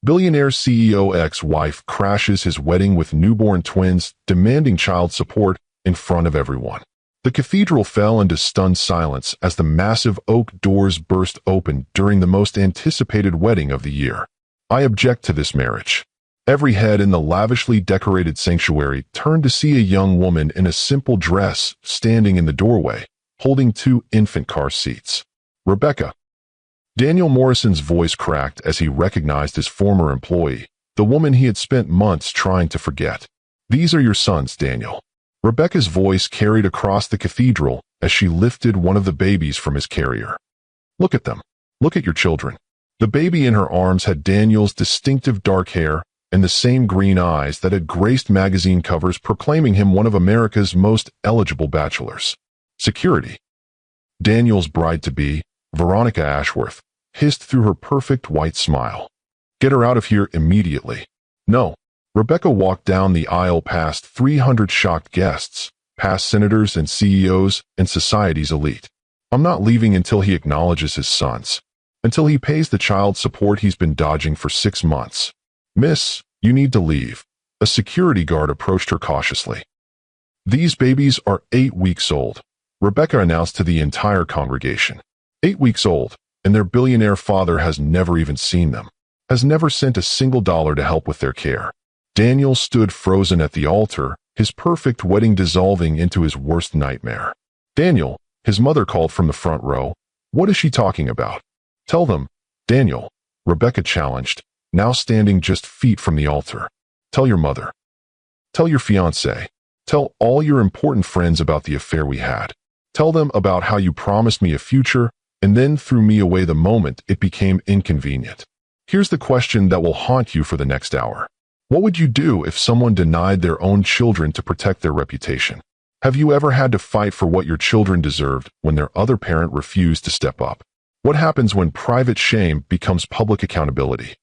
Billionaire CEO ex-wife crashes his wedding with newborn twins, demanding child support in front of everyone. The cathedral fell into stunned silence as the massive oak doors burst open during the most anticipated wedding of the year. I object to this marriage. Every head in the lavishly decorated sanctuary turned to see a young woman in a simple dress standing in the doorway, holding 2 infant car seats. Rebecca. Daniel Morrison's voice cracked as he recognized his former employee, the woman he had spent months trying to forget. "These are your sons, Daniel." Rebecca's voice carried across the cathedral as she lifted one of the babies from his carrier. "Look at them. Look at your children." The baby in her arms had Daniel's distinctive dark hair and the same green eyes that had graced magazine covers proclaiming him one of America's most eligible bachelors. Security. Daniel's bride-to-be, Veronica Ashworth, hissed through her perfect white smile. "Get her out of here immediately." "No." Rebecca walked down the aisle past 300 shocked guests, past senators and CEOs and society's elite. "I'm not leaving until he acknowledges his sons. Until he pays the child support he's been dodging for 6 months. Miss, you need to leave." A security guard approached her cautiously. "These babies are 8 weeks old," Rebecca announced to the entire congregation. 8 weeks old, and their billionaire father has never even seen them, has never sent a single dollar to help with their care. Daniel stood frozen at the altar, his perfect wedding dissolving into his worst nightmare. "Daniel," his mother called from the front row, "what is she talking about?" "Tell them, Daniel," Rebecca challenged, now standing just feet from the altar. "Tell your mother. Tell your fiancé. Tell all your important friends about the affair we had. Tell them about how you promised me a future and then threw me away the moment it became inconvenient. Here's the question that will haunt you for the next hour. What would you do if someone denied their own children to protect their reputation? Have you ever had to fight for what your children deserved when their other parent refused to step up? What happens when private shame becomes public accountability?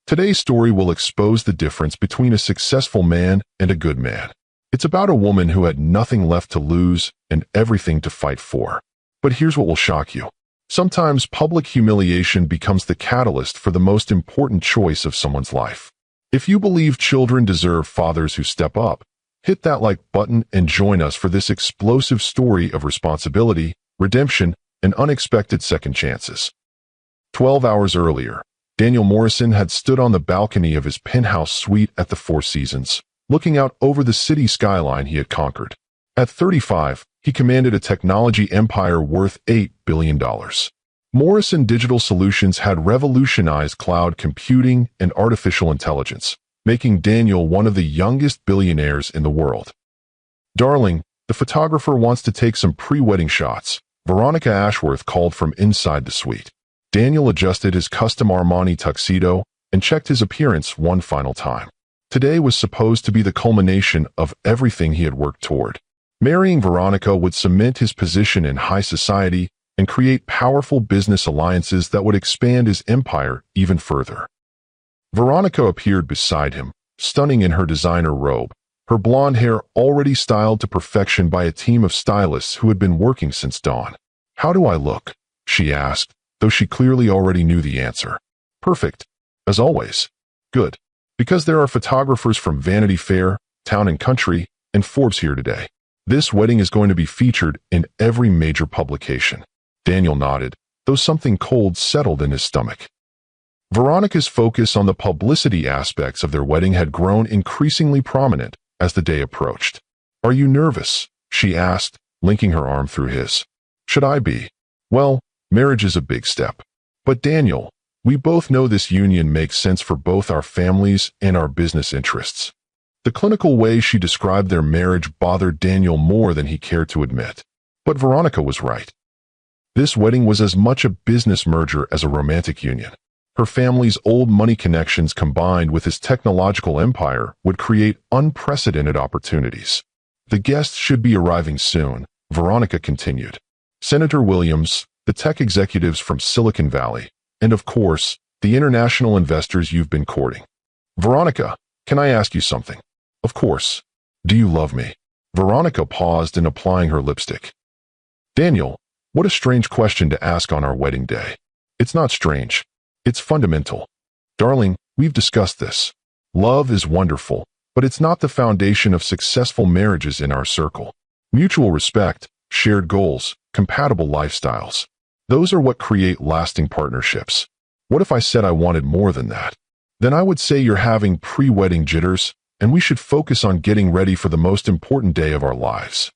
Today's story will expose the difference between a successful man and a good man. It's about a woman who had nothing left to lose and everything to fight for. But here's what will shock you. Sometimes public humiliation becomes the catalyst for the most important choice of someone's life. If you believe children deserve fathers who step up, hit that like button and join us for this explosive story of responsibility, redemption, and unexpected second chances. 12 hours earlier, Daniel Morrison had stood on the balcony of his penthouse suite at the Four Seasons, looking out over the city skyline he had conquered. At 35, he commanded a technology empire worth $8 billion. Morrison Digital Solutions had revolutionized cloud computing and artificial intelligence, making Daniel one of the youngest billionaires in the world. "Darling, the photographer wants to take some pre-wedding shots," Veronica Ashworth called from inside the suite. Daniel adjusted his custom Armani tuxedo and checked his appearance one final time. Today was supposed to be the culmination of everything he had worked toward. Marrying Veronica would cement his position in high society and create powerful business alliances that would expand his empire even further. Veronica appeared beside him, stunning in her designer robe, her blonde hair already styled to perfection by a team of stylists who had been working since dawn. "How do I look?" she asked, though she clearly already knew the answer. "Perfect, as always." "Good. Because there are photographers from Vanity Fair, Town and Country, and Forbes here today. This wedding is going to be featured in every major publication." Daniel nodded, though something cold settled in his stomach. Veronica's focus on the publicity aspects of their wedding had grown increasingly prominent as the day approached. "Are you nervous?" she asked, linking her arm through his. "Should I be? Well, marriage is a big step. But Daniel, we both know this union makes sense for both our families and our business interests." The clinical way she described their marriage bothered Daniel more than he cared to admit. But Veronica was right. This wedding was as much a business merger as a romantic union. Her family's old money connections combined with his technological empire would create unprecedented opportunities. "The guests should be arriving soon," Veronica continued. "Senator Williams, the tech executives from Silicon Valley, and of course, the international investors you've been courting." "Veronica, can I ask you something?" "Of course. Do you love me?" Veronica paused in applying her lipstick. "Daniel, what a strange question to ask on our wedding day." "It's not strange. It's fundamental. Darling, We've discussed this. Love is wonderful, but it's not the foundation of successful marriages in our circle. Mutual respect, shared goals, compatible lifestyles. Those are what create lasting partnerships. What if I said I wanted more than that? Then I would say you're having pre-wedding jitters, and we should focus on getting ready for the most important day of our lives.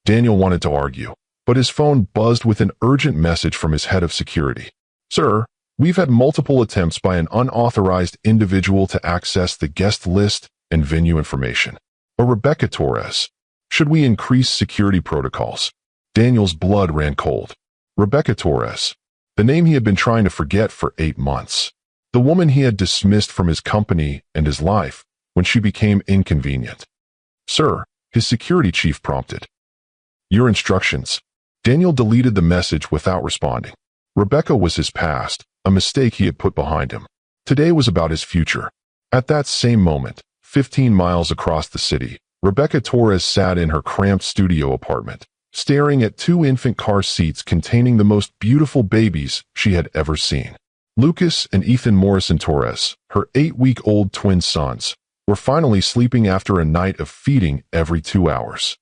Daniel wanted to argue, but his phone buzzed with an urgent message from his head of security. Sir, we've had multiple attempts by an unauthorized individual to access the guest list and venue information. Rebecca Torres. Should we increase security protocols? Daniel's blood ran cold. Rebecca Torres. The name he had been trying to forget for 8 months. The woman he had dismissed from his company and his life when she became inconvenient. Sir, his security chief prompted. Your instructions. Daniel deleted the message without responding. Rebecca was his past, a mistake he had put behind him. Today was about his future. At that same moment, 15 miles across the city, Rebecca Torres sat in her cramped studio apartment, staring at 2 infant car seats containing the most beautiful babies she had ever seen. Lucas and Ethan Morrison Torres, her 8-week-old twin sons, were finally sleeping after a night of feeding every 2 hours.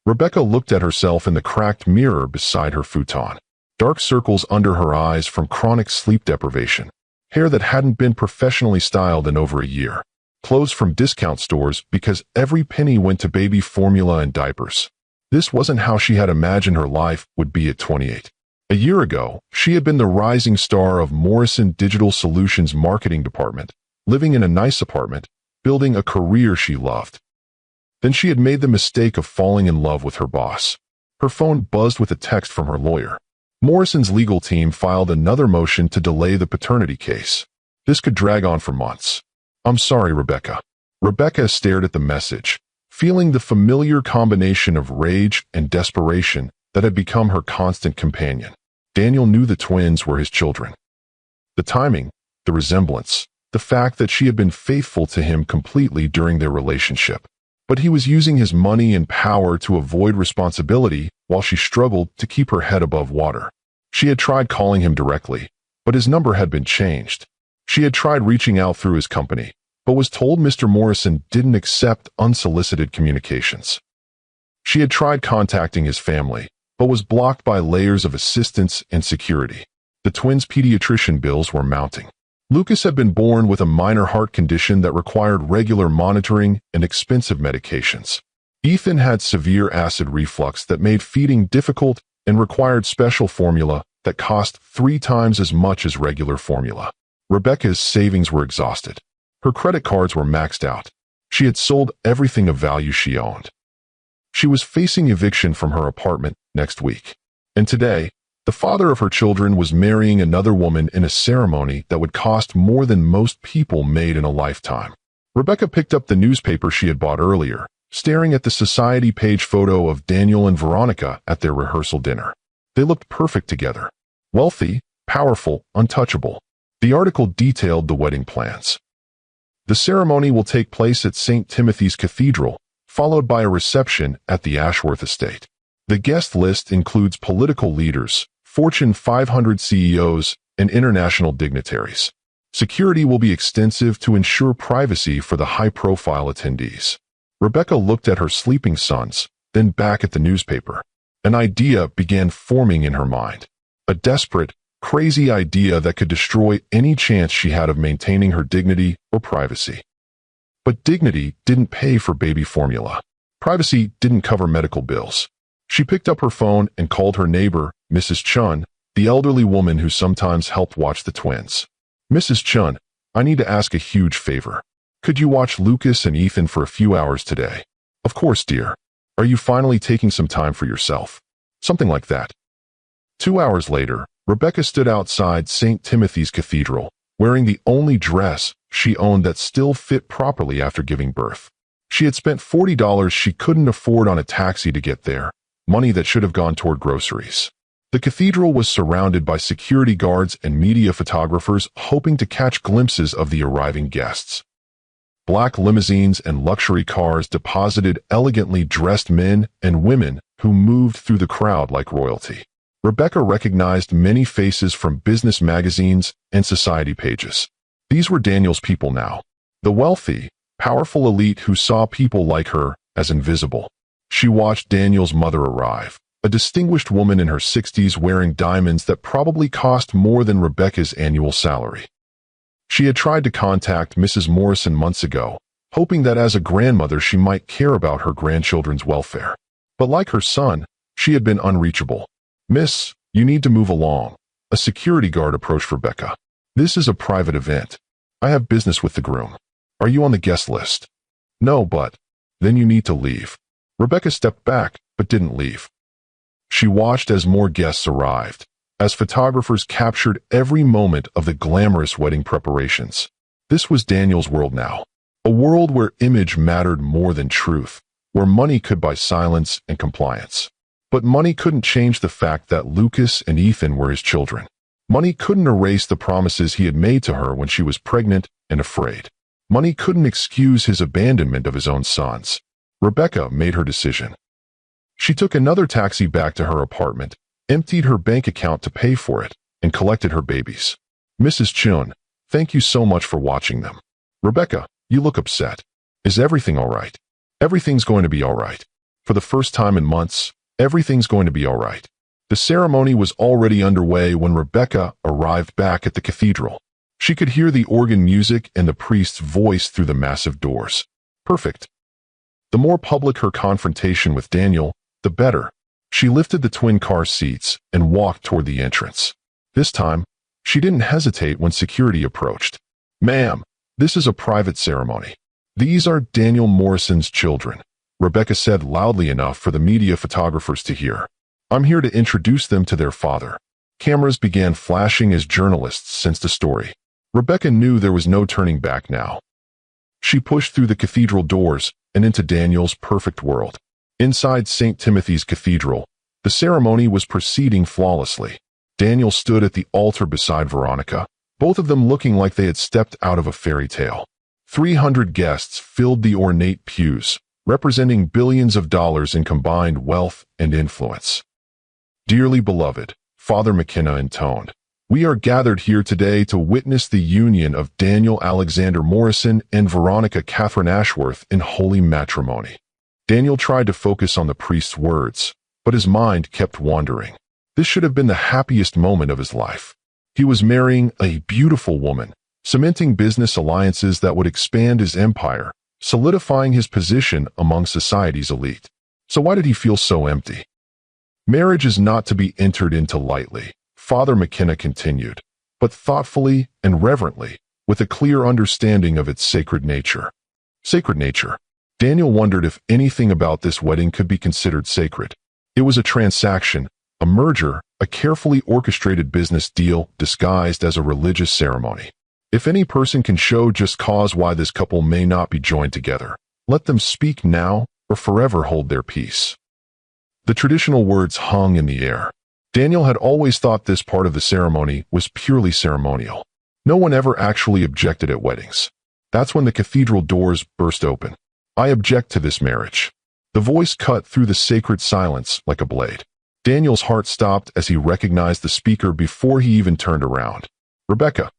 Rebecca looked at herself in the cracked mirror beside her futon. Dark circles under her eyes from chronic sleep deprivation. Hair that hadn't been professionally styled in over a year. Clothes from discount stores because every penny went to baby formula and diapers. This wasn't how she had imagined her life would be at 28. A year ago, she had been the rising star of Morrison Digital Solutions marketing department, living in a nice apartment, building a career she loved. Then she had made the mistake of falling in love with her boss. Her phone buzzed with a text from her lawyer. Morrison's legal team filed another motion to delay the paternity case. This could drag on for months. I'm sorry, Rebecca. Rebecca stared at the message, feeling the familiar combination of rage and desperation that had become her constant companion. Daniel knew the twins were his children. The timing, the resemblance, the fact that she had been faithful to him completely during their relationship. But he was using his money and power to avoid responsibility while she struggled to keep her head above water. She had tried calling him directly, but his number had been changed. She had tried reaching out through his company, but was told Mr. Morrison didn't accept unsolicited communications. She had tried contacting his family, but was blocked by layers of assistance and security. The twins' pediatrician bills were mounting. Lucas had been born with a minor heart condition that required regular monitoring and expensive medications. Ethan had severe acid reflux that made feeding difficult and required special formula that cost 3 times as much as regular formula. Rebecca's savings were exhausted. Her credit cards were maxed out. She had sold everything of value she owned. She was facing eviction from her apartment next week. And today, the father of her children was marrying another woman in a ceremony that would cost more than most people made in a lifetime. Rebecca picked up the newspaper she had bought earlier, staring at the society page photo of Daniel and Veronica at their rehearsal dinner. They looked perfect together. Wealthy, powerful, untouchable. The article detailed the wedding plans. The ceremony will take place at St. Timothy's Cathedral, followed by a reception at the Ashworth estate. The guest list includes political leaders, Fortune 500 CEOs, and international dignitaries. Security will be extensive to ensure privacy for the high-profile attendees. Rebecca looked at her sleeping sons, then back at the newspaper. An idea began forming in her mind. A desperate, crazy idea that could destroy any chance she had of maintaining her dignity or privacy. But dignity didn't pay for baby formula. Privacy didn't cover medical bills. She picked up her phone and called her neighbor, Mrs. Chun, the elderly woman who sometimes helped watch the twins. Mrs. Chun, I need to ask a huge favor. Could you watch Lucas and Ethan for a few hours today? Of course, dear. Are you finally taking some time for yourself? Something like that. 2 hours later, Rebecca stood outside St. Timothy's Cathedral, wearing the only dress she owned that still fit properly after giving birth. She had spent $40 she couldn't afford on a taxi to get there, money that should have gone toward groceries. The cathedral was surrounded by security guards and media photographers hoping to catch glimpses of the arriving guests. Black limousines and luxury cars deposited elegantly dressed men and women who moved through the crowd like royalty. Rebecca recognized many faces from business magazines and society pages. These were Daniel's people now. The wealthy, powerful elite who saw people like her as invisible. She watched Daniel's mother arrive, a distinguished woman in her 60s wearing diamonds that probably cost more than Rebecca's annual salary. She had tried to contact Mrs. Morrison months ago, hoping that as a grandmother she might care about her grandchildren's welfare. But like her son, she had been unreachable. "Miss, you need to move along." A security guard approached Rebecca. "This is a private event. I have business with the groom. Are you on the guest list?" "No, but..." "Then you need to leave." Rebecca stepped back, but didn't leave. She watched as more guests arrived, as photographers captured every moment of the glamorous wedding preparations. This was Daniel's world now. A world where image mattered more than truth, where money could buy silence and compliance. But money couldn't change the fact that Lucas and Ethan were his children. Money couldn't erase the promises he had made to her when she was pregnant and afraid. Money couldn't excuse his abandonment of his own sons. Rebecca made her decision. She took another taxi back to her apartment, emptied her bank account to pay for it, and collected her babies. "Mrs. Chun, thank you so much for watching them." "Rebecca, you look upset. Is everything all right?" "Everything's going to be all right. For the first time in months, everything's going to be all right." The ceremony was already underway when Rebecca arrived back at the cathedral. She could hear the organ music and the priest's voice through the massive doors. Perfect. The more public her confrontation with Daniel, the better. She lifted the twin car seats and walked toward the entrance. This time, she didn't hesitate when security approached. "Ma'am, this is a private ceremony. These are Daniel Morrison's children," Rebecca said loudly enough for the media photographers to hear. "I'm here to introduce them to their father." Cameras began flashing as journalists sensed the story. Rebecca knew there was no turning back now. She pushed through the cathedral doors and into Daniel's perfect world. Inside St. Timothy's Cathedral, the ceremony was proceeding flawlessly. Daniel stood at the altar beside Veronica, both of them looking like they had stepped out of a fairy tale. 300 guests filled the ornate pews, representing billions of dollars in combined wealth and influence. "Dearly beloved," Father McKenna intoned, "we are gathered here today to witness the union of Daniel Alexander Morrison and Veronica Catherine Ashworth in holy matrimony." Daniel tried to focus on the priest's words, but his mind kept wandering. This should have been the happiest moment of his life. He was marrying a beautiful woman, cementing business alliances that would expand his empire, solidifying his position among society's elite. So why did he feel so empty? "Marriage is not to be entered into lightly," Father McKenna continued, "but thoughtfully and reverently, with a clear understanding of its sacred nature." Sacred nature. Daniel wondered if anything about this wedding could be considered sacred. It was a transaction, a merger, a carefully orchestrated business deal disguised as a religious ceremony. If any person can show just cause why this couple may not be joined together, let them speak now or forever hold their peace. The traditional words hung in the air. Daniel had always thought this part of the ceremony was purely ceremonial. No one ever actually objected at weddings. That's when the cathedral doors burst open. "I object to this marriage." The voice cut through the sacred silence like a blade. Daniel's heart stopped as he recognized the speaker before he even turned around. Rebecca.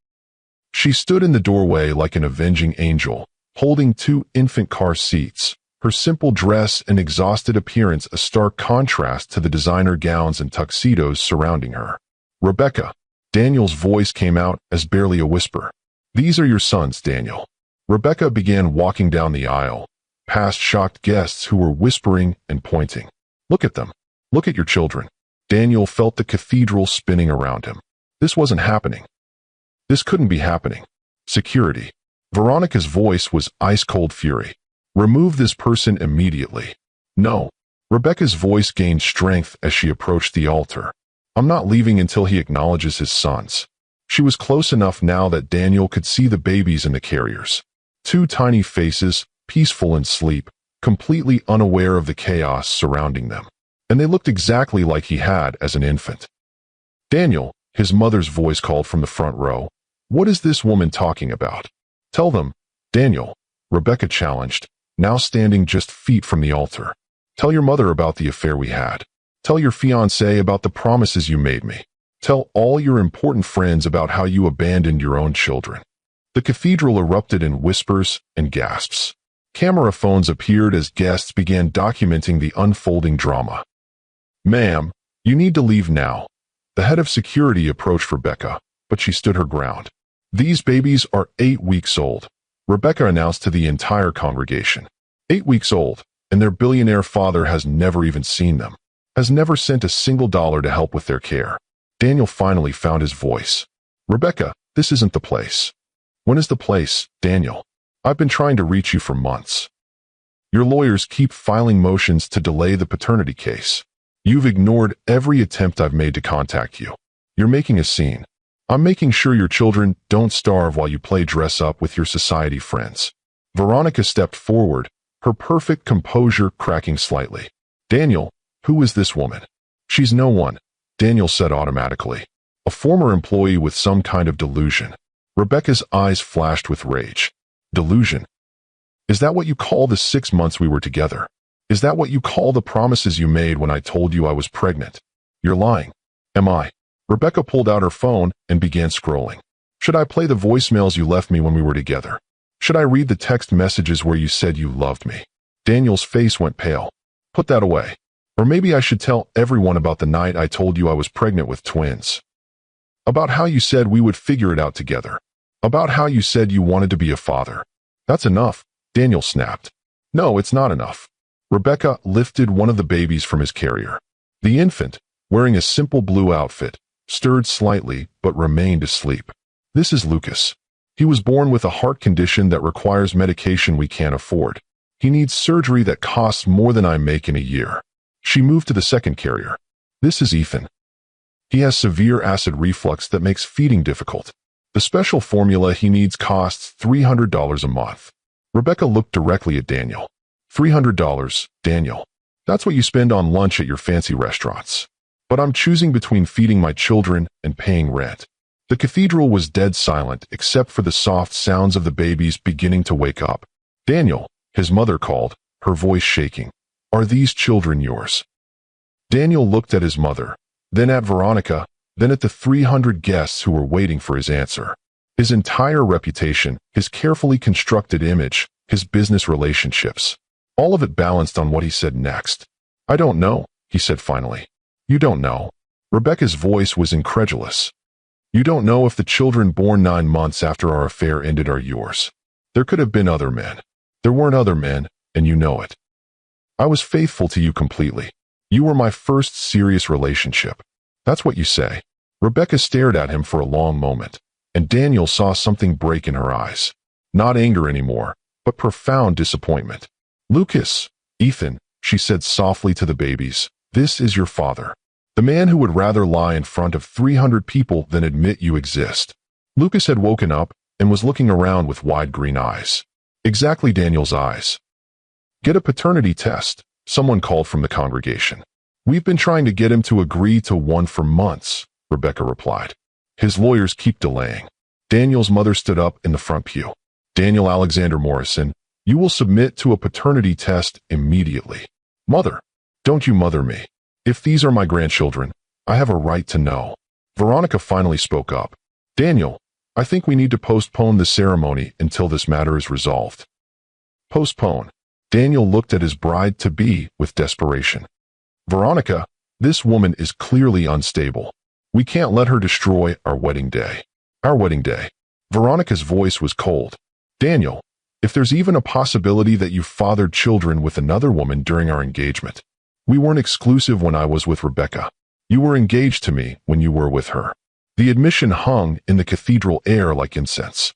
She stood in the doorway like an avenging angel, holding 2 infant car seats, her simple dress and exhausted appearance a stark contrast to the designer gowns and tuxedos surrounding her. "Rebecca." Daniel's voice came out as barely a whisper. "These are your sons, Daniel." Rebecca began walking down the aisle, past shocked guests who were whispering and pointing. "Look at them. Look at your children." Daniel felt the cathedral spinning around him. This wasn't happening. This couldn't be happening. Security. Veronica's voice was ice-cold fury. "Remove this person immediately." "No." Rebecca's voice gained strength as she approached the altar. "I'm not leaving until he acknowledges his sons." She was close enough now that Daniel could see the babies in the carriers. 2 tiny faces, peaceful in sleep, completely unaware of the chaos surrounding them. And they looked exactly like he had as an infant. "Daniel," his mother's voice called from the front row, "what is this woman talking about?" "Tell them." "Daniel," Rebecca challenged, now standing just feet from the altar. "Tell your mother about the affair we had. Tell your fiancé about the promises you made me. Tell all your important friends about how you abandoned your own children." The cathedral erupted in whispers and gasps. Camera phones appeared as guests began documenting the unfolding drama. "Ma'am, you need to leave now." The head of security approached Rebecca, but she stood her ground. "These babies are 8 weeks old," Rebecca announced to the entire congregation. 8 weeks old, and their billionaire father has never even seen them, has never sent a single dollar to help with their care. Daniel finally found his voice. "Rebecca, this isn't the place." "When is the place, Daniel? I've been trying to reach you for months. Your lawyers keep filing motions to delay the paternity case. You've ignored every attempt I've made to contact you. You're making a scene. I'm making sure your children don't starve while you play dress up with your society friends." Veronica stepped forward, her perfect composure cracking slightly. "Daniel, who is this woman?" "She's no one," Daniel said automatically. "A former employee with some kind of delusion." Rebecca's eyes flashed with rage. "Delusion? Is that what you call the 6 months we were together? Is that what you call the promises you made when I told you I was pregnant? You're lying." "Am I?" Rebecca pulled out her phone and began scrolling. "Should I play the voicemails you left me when we were together? Should I read the text messages where you said you loved me?" Daniel's face went pale. "Put that away. Or maybe I should tell everyone about the night I told you I was pregnant with twins. About how you said we would figure it out together. About how you said you wanted to be a father." "That's enough," Daniel snapped. "No, it's not enough." Rebecca lifted one of the babies from his carrier. The infant, wearing a simple blue outfit, stirred slightly but remained asleep. "This is Lucas. He was born with a heart condition that requires medication we can't afford. He needs surgery that costs more than I make in a year." She moved to the second carrier. "This is Ethan. He has severe acid reflux that makes feeding difficult. The special formula he needs costs $300 a month." Rebecca looked directly at Daniel. $300, Daniel. That's what you spend on lunch at your fancy restaurants. But I'm choosing between feeding my children and paying rent. The cathedral was dead silent except for the soft sounds of the babies beginning to wake up. "Daniel," his mother called, her voice shaking. "Are these children yours?" Daniel looked at his mother, then at Veronica, then at the 300 guests who were waiting for his answer. His entire reputation, his carefully constructed image, his business relationships, all of it balanced on what he said next. "I don't know," he said finally. "You don't know?" Rebecca's voice was incredulous. "You don't know if the children born 9 months after our affair ended are yours. There could have been other men. There weren't other men, and you know it. I was faithful to you completely. You were my first serious relationship. That's what you say." Rebecca stared at him for a long moment, and Daniel saw something break in her eyes. Not anger anymore, but profound disappointment. "Lucas, Ethan," she said softly to the babies, "this is your father. The man who would rather lie in front of 300 people than admit you exist." Lucas had woken up and was looking around with wide green eyes. Exactly Daniel's eyes. "Get a paternity test," someone called from the congregation. "We've been trying to get him to agree to one for months," Rebecca replied. "His lawyers keep delaying." Daniel's mother stood up in the front pew. "Daniel Alexander Morrison, you will submit to a paternity test immediately." "Mother, don't you mother me. If these are my grandchildren, I have a right to know." Veronica finally spoke up. "Daniel, I think we need to postpone the ceremony until this matter is resolved." "Postpone?" Daniel looked at his bride-to-be with desperation. "Veronica, this woman is clearly unstable. We can't let her destroy our wedding day." "Our wedding day?" Veronica's voice was cold. "Daniel, if there's even a possibility that you fathered children with another woman during our engagement. We weren't exclusive when I was with Rebecca. You were engaged to me when you were with her." The admission hung in the cathedral air like incense.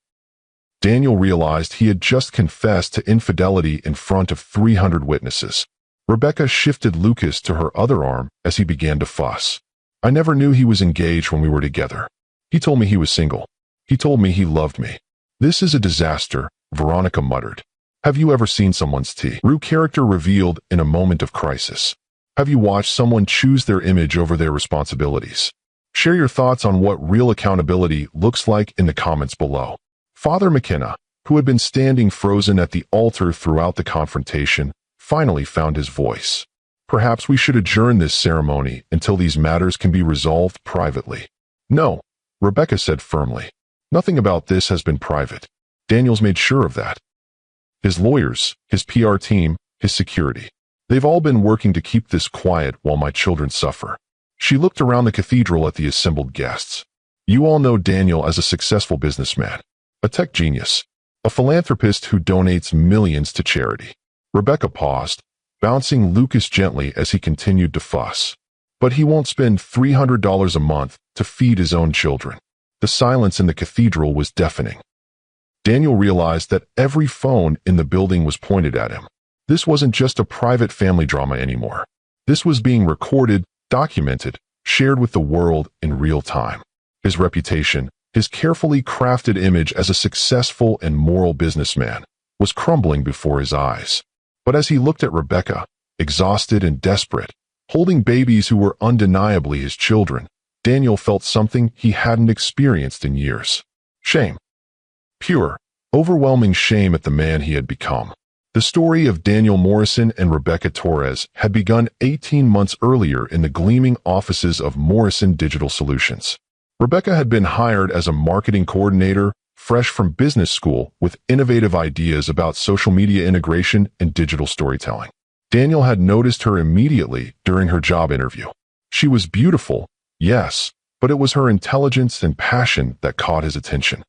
Daniel realized he had just confessed to infidelity in front of 300 witnesses. Rebecca shifted Lucas to her other arm as he began to fuss. "I never knew he was engaged when we were together. He told me he was single. He told me he loved me." "This is a disaster," Veronica muttered. "Have you ever seen someone's true character revealed in a moment of crisis? Have you watched someone choose their image over their responsibilities? Share your thoughts on what real accountability looks like in the comments below." Father McKenna, who had been standing frozen at the altar throughout the confrontation, finally found his voice. "Perhaps we should adjourn this ceremony until these matters can be resolved privately." "No," Rebecca said firmly. Nothing about this has been private. Daniel's made sure of that. His lawyers, his PR team, his security. They've all been working to keep this quiet while my children suffer. She looked around the cathedral at the assembled guests. You all know Daniel as a successful businessman, a tech genius, a philanthropist who donates millions to charity. Rebecca paused, bouncing Lucas gently as he continued to fuss. But he won't spend $300 a month to feed his own children. The silence in the cathedral was deafening. Daniel realized that every phone in the building was pointed at him. This wasn't just a private family drama anymore. This was being recorded, documented, shared with the world in real time. His reputation, his carefully crafted image as a successful and moral businessman, was crumbling before his eyes. But as he looked at Rebecca, exhausted and desperate, holding babies who were undeniably his children, Daniel felt something he hadn't experienced in years. Shame. Pure, overwhelming shame at the man he had become. The story of Daniel Morrison and Rebecca Torres had begun 18 months earlier in the gleaming offices of Morrison Digital Solutions. Rebecca had been hired as a marketing coordinator, fresh from business school, with innovative ideas about social media integration and digital storytelling. Daniel had noticed her immediately during her job interview. She was beautiful, yes, but it was her intelligence and passion that caught his attention.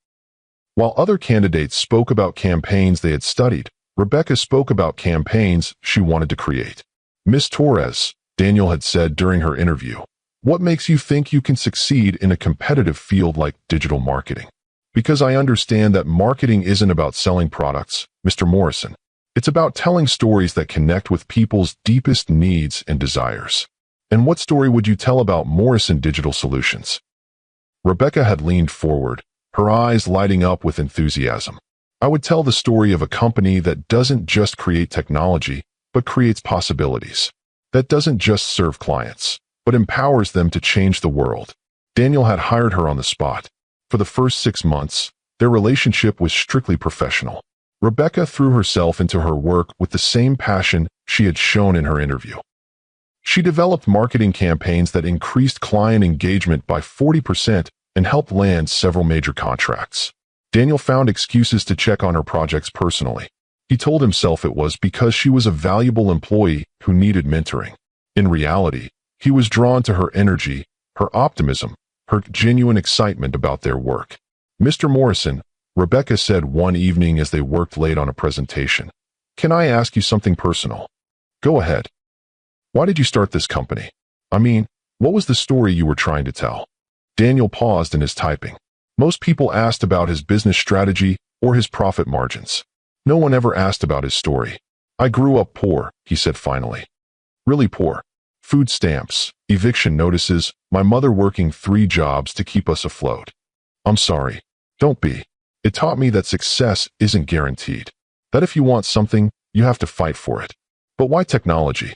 While other candidates spoke about campaigns they had studied, Rebecca spoke about campaigns she wanted to create. Miss Torres, Daniel had said during her interview, what makes you think you can succeed in a competitive field like digital marketing? Because I understand that marketing isn't about selling products, Mr. Morrison. It's about telling stories that connect with people's deepest needs and desires. And what story would you tell about Morrison Digital Solutions? Rebecca had leaned forward, her eyes lighting up with enthusiasm. I would tell the story of a company that doesn't just create technology, but creates possibilities. That doesn't just serve clients, but empowers them to change the world. Daniel had hired her on the spot. For the first 6 months, their relationship was strictly professional. Rebecca threw herself into her work with the same passion she had shown in her interview. She developed marketing campaigns that increased client engagement by 40% and helped land several major contracts. Daniel found excuses to check on her projects personally. He told himself it was because she was a valuable employee who needed mentoring. In reality, he was drawn to her energy, her optimism, her genuine excitement about their work. Mr. Morrison, Rebecca said one evening as they worked late on a presentation, can I ask you something personal? Go ahead. Why did you start this company? I mean, what was the story you were trying to tell? Daniel paused in his typing. Most people asked about his business strategy or his profit margins. No one ever asked about his story. I grew up poor, he said finally. Really poor. Food stamps, eviction notices, my mother working 3 jobs to keep us afloat. I'm sorry. Don't be. It taught me that success isn't guaranteed. That if you want something, you have to fight for it. But why technology?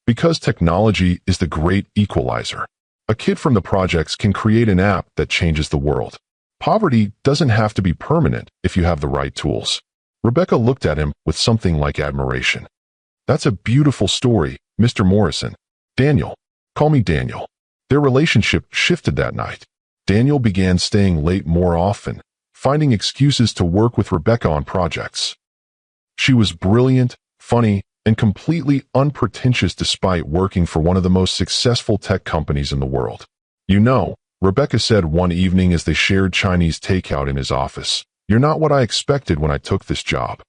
Because technology is the great equalizer. A kid from the projects can create an app that changes the world. Poverty doesn't have to be permanent if you have the right tools. Rebecca looked at him with something like admiration. That's a beautiful story, Mr. Morrison. Daniel. Call me Daniel. Their relationship shifted that night. Daniel began staying late more often, finding excuses to work with Rebecca on projects. She was brilliant, funny, and completely unpretentious despite working for one of the most successful tech companies in the world. You know, Rebecca said one evening as they shared Chinese takeout in his office, you're not what I expected when I took this job.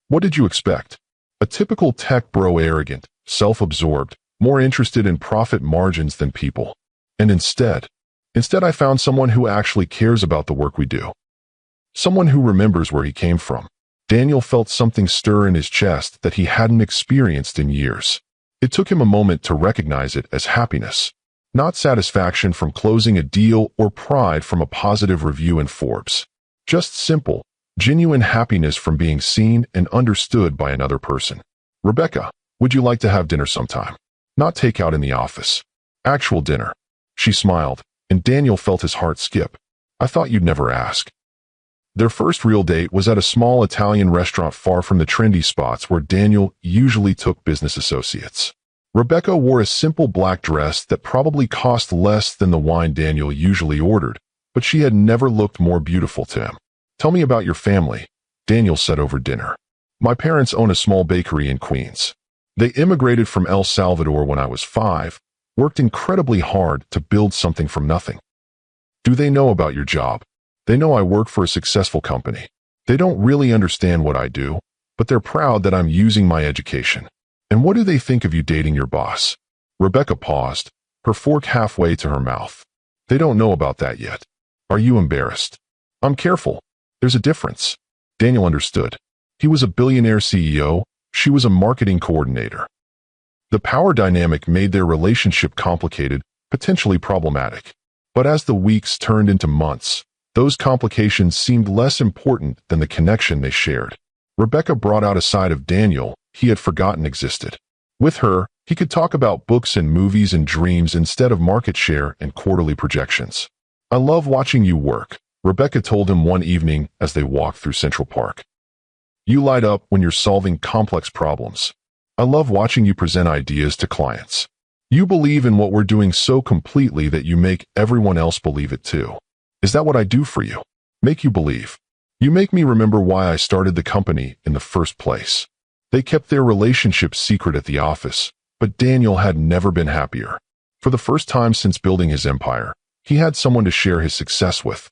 What did you expect? A typical tech bro, arrogant, self-absorbed, more interested in profit margins than people. And instead I found someone who actually cares about the work we do. Someone who remembers where he came from. Daniel felt something stir in his chest that he hadn't experienced in years. It took him a moment to recognize it as happiness, not satisfaction from closing a deal or pride from a positive review in Forbes. Just simple, genuine happiness from being seen and understood by another person. Rebecca, would you like to have dinner sometime? Not takeout in the office. Actual dinner. She smiled, and Daniel felt his heart skip. I thought you'd never ask. Their first real date was at a small Italian restaurant far from the trendy spots where Daniel usually took business associates. Rebecca wore a simple black dress that probably cost less than the wine Daniel usually ordered, but she had never looked more beautiful to him. "Tell me about your family," Daniel said over dinner. "My parents own a small bakery in Queens. They immigrated from El Salvador when I was 5, worked incredibly hard to build something from nothing." "Do they know about your job?" "They know I work for a successful company. They don't really understand what I do, but they're proud that I'm using my education." "And what do they think of you dating your boss?" Rebecca paused, her fork halfway to her mouth. "They don't know about that yet." "Are you embarrassed?" "I'm careful. There's a difference." Daniel understood. He was a billionaire CEO, she was a marketing coordinator. The power dynamic made their relationship complicated, potentially problematic. But as the weeks turned into months, those complications seemed less important than the connection they shared. Rebecca brought out a side of Daniel he had forgotten existed. With her, he could talk about books and movies and dreams instead of market share and quarterly projections. "I love watching you work," Rebecca told him one evening as they walked through Central Park. "You light up when you're solving complex problems. I love watching you present ideas to clients. You believe in what we're doing so completely that you make everyone else believe it too. Is that what I do for you? Make you believe. You make me remember why I started the company in the first place." They kept their relationship secret at the office, but Daniel had never been happier. For the first time since building his empire, he had someone to share his success with.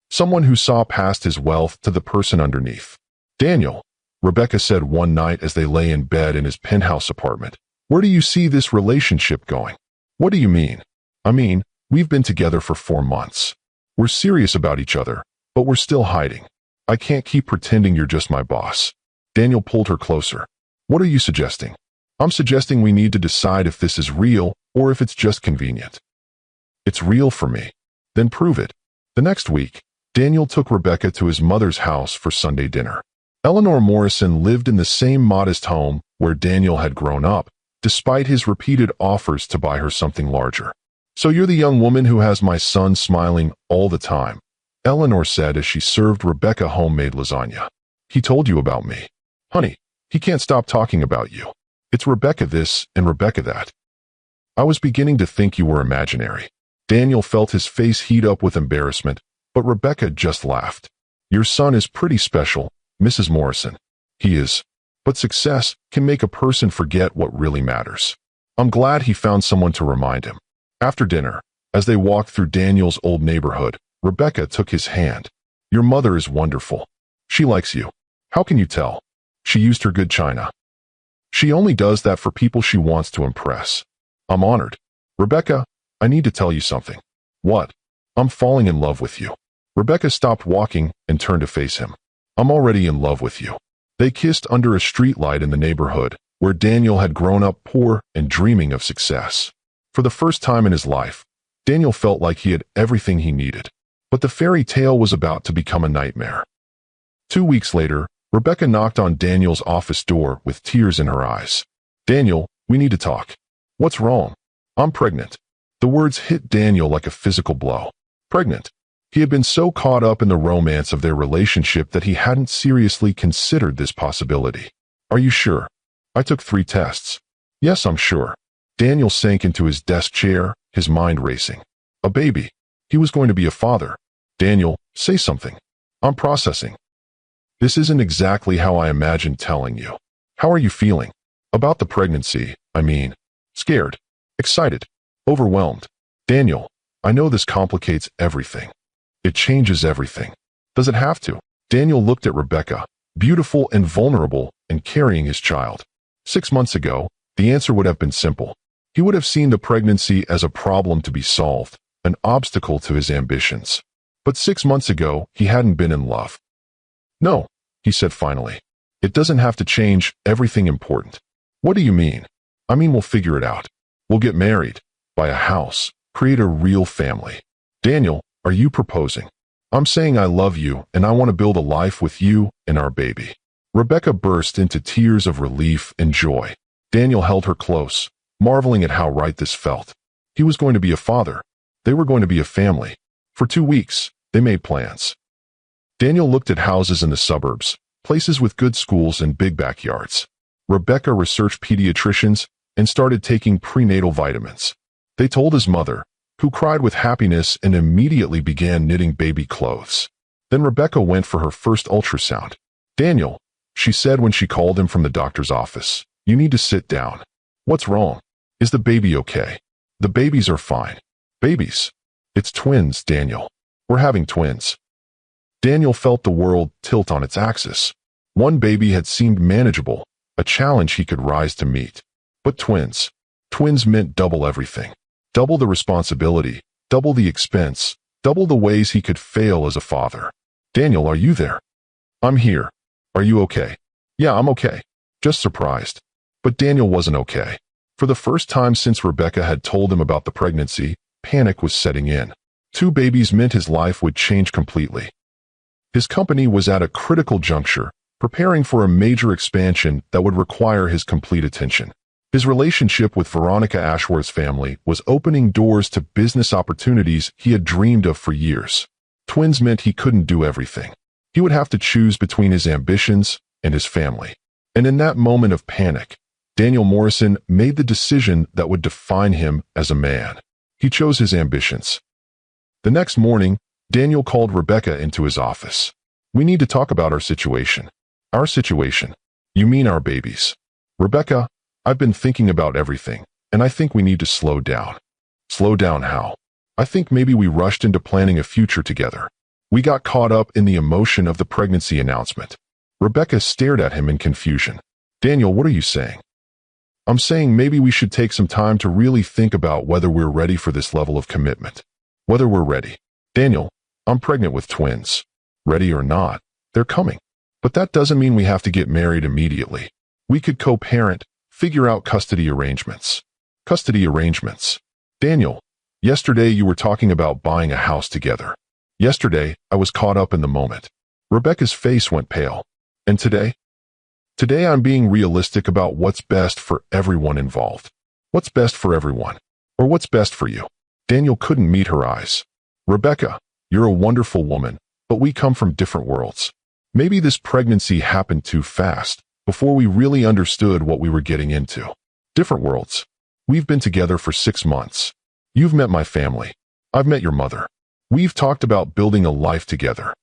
Someone who saw past his wealth to the person underneath. "Daniel," Rebecca said one night as they lay in bed in his penthouse apartment, "where do you see this relationship going?" "What do you mean?" "I mean, we've been together for 4 months. We're serious about each other, but we're still hiding. I can't keep pretending you're just my boss." Daniel pulled her closer. "What are you suggesting?" "I'm suggesting we need to decide if this is real or if it's just convenient." "It's real for me." "Then prove it." The next week, Daniel took Rebecca to his mother's house for Sunday dinner. Eleanor Morrison lived in the same modest home where Daniel had grown up, despite his repeated offers to buy her something larger. "So you're the young woman who has my son smiling all the time," Eleanor said as she served Rebecca homemade lasagna. "He told you about me. Honey, he can't stop talking about you. It's Rebecca this and Rebecca that. I was beginning to think you were imaginary." Daniel felt his face heat up with embarrassment, but Rebecca just laughed. "Your son is pretty special, Mrs. Morrison." "He is. But success can make a person forget what really matters." I'm glad he found someone to remind him. After dinner, as they walked through Daniel's old neighborhood, Rebecca took his hand. "Your mother is wonderful. She likes you." "How can you tell?" "She used her good china." "She only does that for people she wants to impress." "I'm honored." "Rebecca, I need to tell you something." "What?" "I'm falling in love with you." Rebecca stopped walking and turned to face him. "I'm already in love with you." They kissed under a streetlight in the neighborhood, where Daniel had grown up poor and dreaming of success. For the first time in his life, Daniel felt like he had everything he needed. But the fairy tale was about to become a nightmare. 2 weeks later, Rebecca knocked on Daniel's office door with tears in her eyes. "Daniel, we need to talk." "What's wrong?" "I'm pregnant." The words hit Daniel like a physical blow. Pregnant. He had been so caught up in the romance of their relationship that he hadn't seriously considered this possibility. "Are you sure?" "I took 3 tests." "Yes, I'm sure." Daniel sank into his desk chair, his mind racing. A baby. He was going to be a father. "Daniel, say something." "I'm processing." "This isn't exactly how I imagined telling you." "How are you feeling?" "About the pregnancy, I mean." "Scared." "Excited." "Overwhelmed." "Daniel, I know this complicates everything. It changes everything." "Does it have to?" Daniel looked at Rebecca, beautiful and vulnerable and carrying his child. 6 months ago, the answer would have been simple. He would have seen the pregnancy as a problem to be solved, an obstacle to his ambitions. But 6 months ago, he hadn't been in love. "No," he said finally. "It doesn't have to change everything important." "What do you mean?" "I mean we'll figure it out. We'll get married, buy a house, create a real family." "Daniel, are you proposing?" "I'm saying I love you and I want to build a life with you and our baby." Rebecca burst into tears of relief and joy. Daniel held her close, marveling at how right this felt. He was going to be a father. They were going to be a family. For 2 weeks, they made plans. Daniel looked at houses in the suburbs, places with good schools and big backyards. Rebecca researched pediatricians and started taking prenatal vitamins. They told his mother, who cried with happiness and immediately began knitting baby clothes. Then Rebecca went for her first ultrasound. "Daniel," she said when she called him from the doctor's office, "you need to sit down." "What's wrong? Is the baby okay?" "The babies are fine." "Babies? It's twins, Daniel. We're having twins." Daniel felt the world tilt on its axis. One baby had seemed manageable, a challenge he could rise to meet. But twins. Twins meant double everything. Double the responsibility, double the expense, double the ways he could fail as a father. "Daniel, are you there?" "I'm here. Are you okay?" "Yeah, I'm okay. Just surprised." But Daniel wasn't okay. For the first time since Rebecca had told him about the pregnancy, panic was setting in. 2 babies meant his life would change completely. His company was at a critical juncture, preparing for a major expansion that would require his complete attention. His relationship with Veronica Ashworth's family was opening doors to business opportunities he had dreamed of for years. Twins meant he couldn't do everything. He would have to choose between his ambitions and his family. And in that moment of panic, Daniel Morrison made the decision that would define him as a man. He chose his ambitions. The next morning, Daniel called Rebecca into his office. "We need to talk about our situation." "Our situation? You mean our babies?" "Rebecca, I've been thinking about everything, and I think we need to slow down." "Slow down how?" "I think maybe we rushed into planning a future together. We got caught up in the emotion of the pregnancy announcement." Rebecca stared at him in confusion. "Daniel, what are you saying?" "I'm saying maybe we should take some time to really think about whether we're ready for this level of commitment. Whether we're ready." "Daniel, I'm pregnant with twins. Ready or not, they're coming. But that doesn't mean we have to get married immediately. We could co-parent, figure out custody arrangements." "Custody arrangements?" "Daniel, yesterday you were talking about buying a house together." "Yesterday, I was caught up in the moment." Rebecca's face went pale. "And today?" "Today I'm being realistic about what's best for everyone involved." "What's best for everyone? Or what's best for you?" Daniel couldn't meet her eyes. "Rebecca, you're a wonderful woman, but we come from different worlds. Maybe this pregnancy happened too fast, before we really understood what we were getting into." "Different worlds? We've been together for 6 months. You've met my family. I've met your mother. We've talked about building a life together."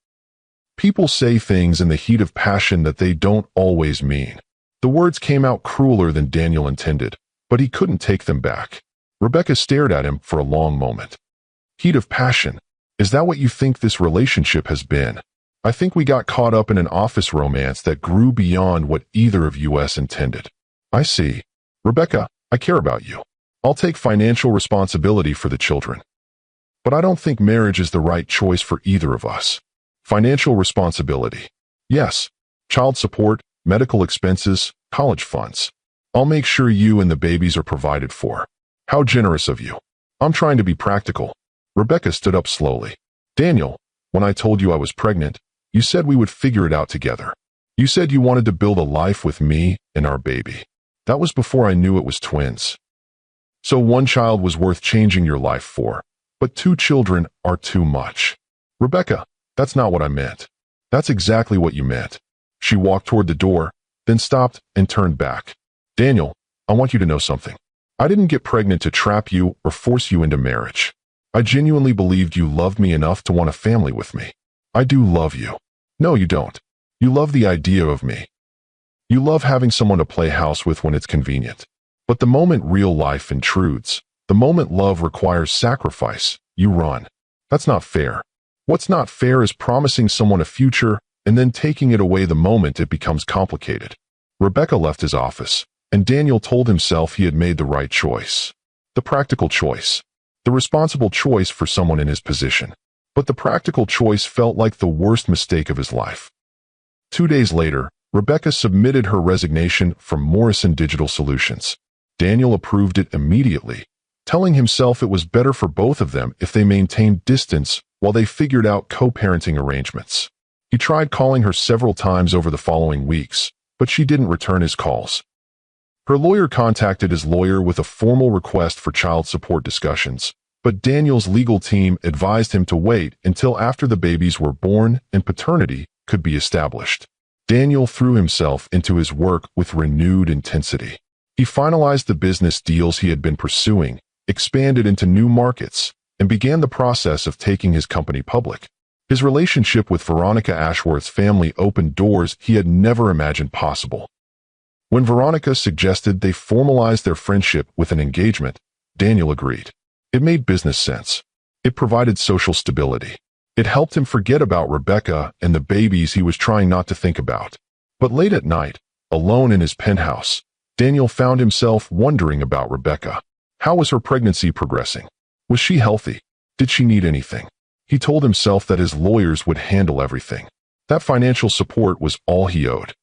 People say things in the heat of passion that they don't always mean. The words came out crueler than Daniel intended, but he couldn't take them back. Rebecca stared at him for a long moment. "Heat of passion? Is that what you think this relationship has been?" "I think we got caught up in an office romance that grew beyond what either of us intended." "I see. Rebecca, I care about you. I'll take financial responsibility for the children. But I don't think marriage is the right choice for either of us." "Financial responsibility? Yes. Child support, medical expenses, college funds. I'll make sure you and the babies are provided for." "How generous of you." "I'm trying to be practical." Rebecca stood up slowly. "Daniel, when I told you I was pregnant, you said we would figure it out together. You said you wanted to build a life with me and our baby. That was before I knew it was twins. So one child was worth changing your life for, but 2 children are too much." "Rebecca, that's not what I meant." "That's exactly what you meant." She walked toward the door, then stopped and turned back. "Daniel, I want you to know something. I didn't get pregnant to trap you or force you into marriage. I genuinely believed you loved me enough to want a family with me. I do love you." "No, you don't. You love the idea of me. You love having someone to play house with when it's convenient. But the moment real life intrudes, the moment love requires sacrifice, you run. That's not fair. What's not fair is promising someone a future and then taking it away the moment it becomes complicated." Rebecca left his office, and Daniel told himself he had made the right choice. The practical choice. The responsible choice for someone in his position. But the practical choice felt like the worst mistake of his life. 2 days later, Rebecca submitted her resignation from Morrison Digital Solutions. Daniel approved it immediately, telling himself it was better for both of them if they maintained distance while they figured out co-parenting arrangements. He tried calling her several times over the following weeks, but she didn't return his calls. Her lawyer contacted his lawyer with a formal request for child support discussions, but Daniel's legal team advised him to wait until after the babies were born and paternity could be established. Daniel threw himself into his work with renewed intensity. He finalized the business deals he had been pursuing, expanded into new markets, and began the process of taking his company public. His relationship with Veronica Ashworth's family opened doors he had never imagined possible. When Veronica suggested they formalize their friendship with an engagement, Daniel agreed. It made business sense. It provided social stability. It helped him forget about Rebecca and the babies he was trying not to think about. But late at night, alone in his penthouse, Daniel found himself wondering about Rebecca. How was her pregnancy progressing? Was she healthy? Did she need anything? He told himself that his lawyers would handle everything. That financial support was all he owed.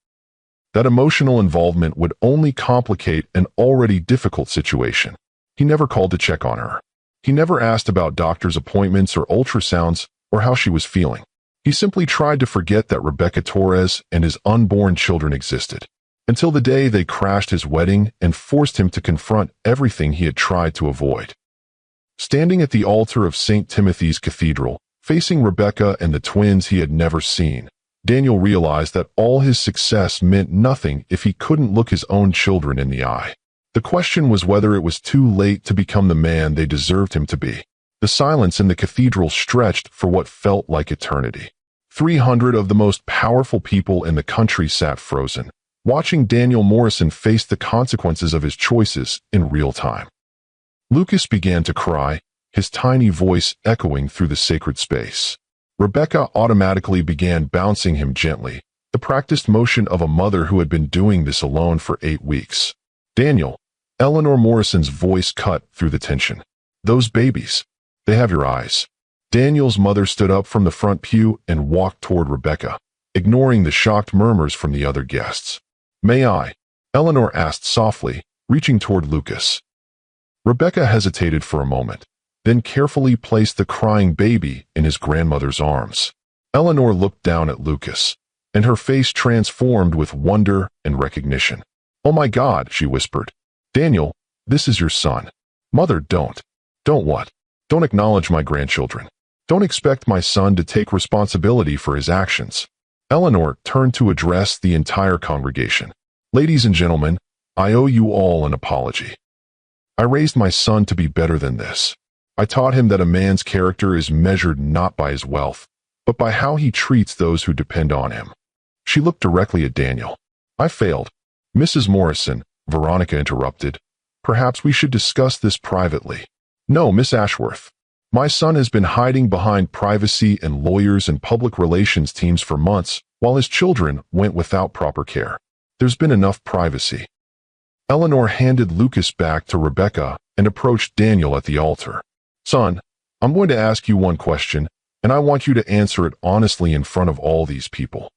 That emotional involvement would only complicate an already difficult situation. He never called to check on her. He never asked about doctor's appointments or ultrasounds or how she was feeling. He simply tried to forget that Rebecca Torres and his unborn children existed, until the day they crashed his wedding and forced him to confront everything he had tried to avoid. Standing at the altar of St. Timothy's Cathedral, facing Rebecca and the twins he had never seen, Daniel realized that all his success meant nothing if he couldn't look his own children in the eye. The question was whether it was too late to become the man they deserved him to be. The silence in the cathedral stretched for what felt like eternity. 300 of the most powerful people in the country sat frozen, watching Daniel Morrison face the consequences of his choices in real time. Lucas began to cry, his tiny voice echoing through the sacred space. Rebecca automatically began bouncing him gently, the practiced motion of a mother who had been doing this alone for 8 weeks. Daniel, Eleanor Morrison's voice cut through the tension. Those babies. They have your eyes. Daniel's mother stood up from the front pew and walked toward Rebecca, ignoring the shocked murmurs from the other guests. May I? Eleanor asked softly, reaching toward Lucas. Rebecca hesitated for a moment, then carefully placed the crying baby in his grandmother's arms. Eleanor looked down at Lucas, and her face transformed with wonder and recognition. Oh my God, she whispered. Daniel, this is your son. Mother, don't. Don't what? Don't acknowledge my grandchildren. Don't expect my son to take responsibility for his actions. Eleanor turned to address the entire congregation. Ladies and gentlemen, I owe you all an apology. I raised my son to be better than this. I taught him that a man's character is measured not by his wealth, but by how he treats those who depend on him. She looked directly at Daniel. I failed. Mrs. Morrison, Veronica interrupted. Perhaps we should discuss this privately. No, Miss Ashworth. My son has been hiding behind privacy and lawyers and public relations teams for months, while his children went without proper care. There's been enough privacy. Eleanor handed Lucas back to Rebecca and approached Daniel at the altar. Son, I'm going to ask you one question, and I want you to answer it honestly in front of all these people.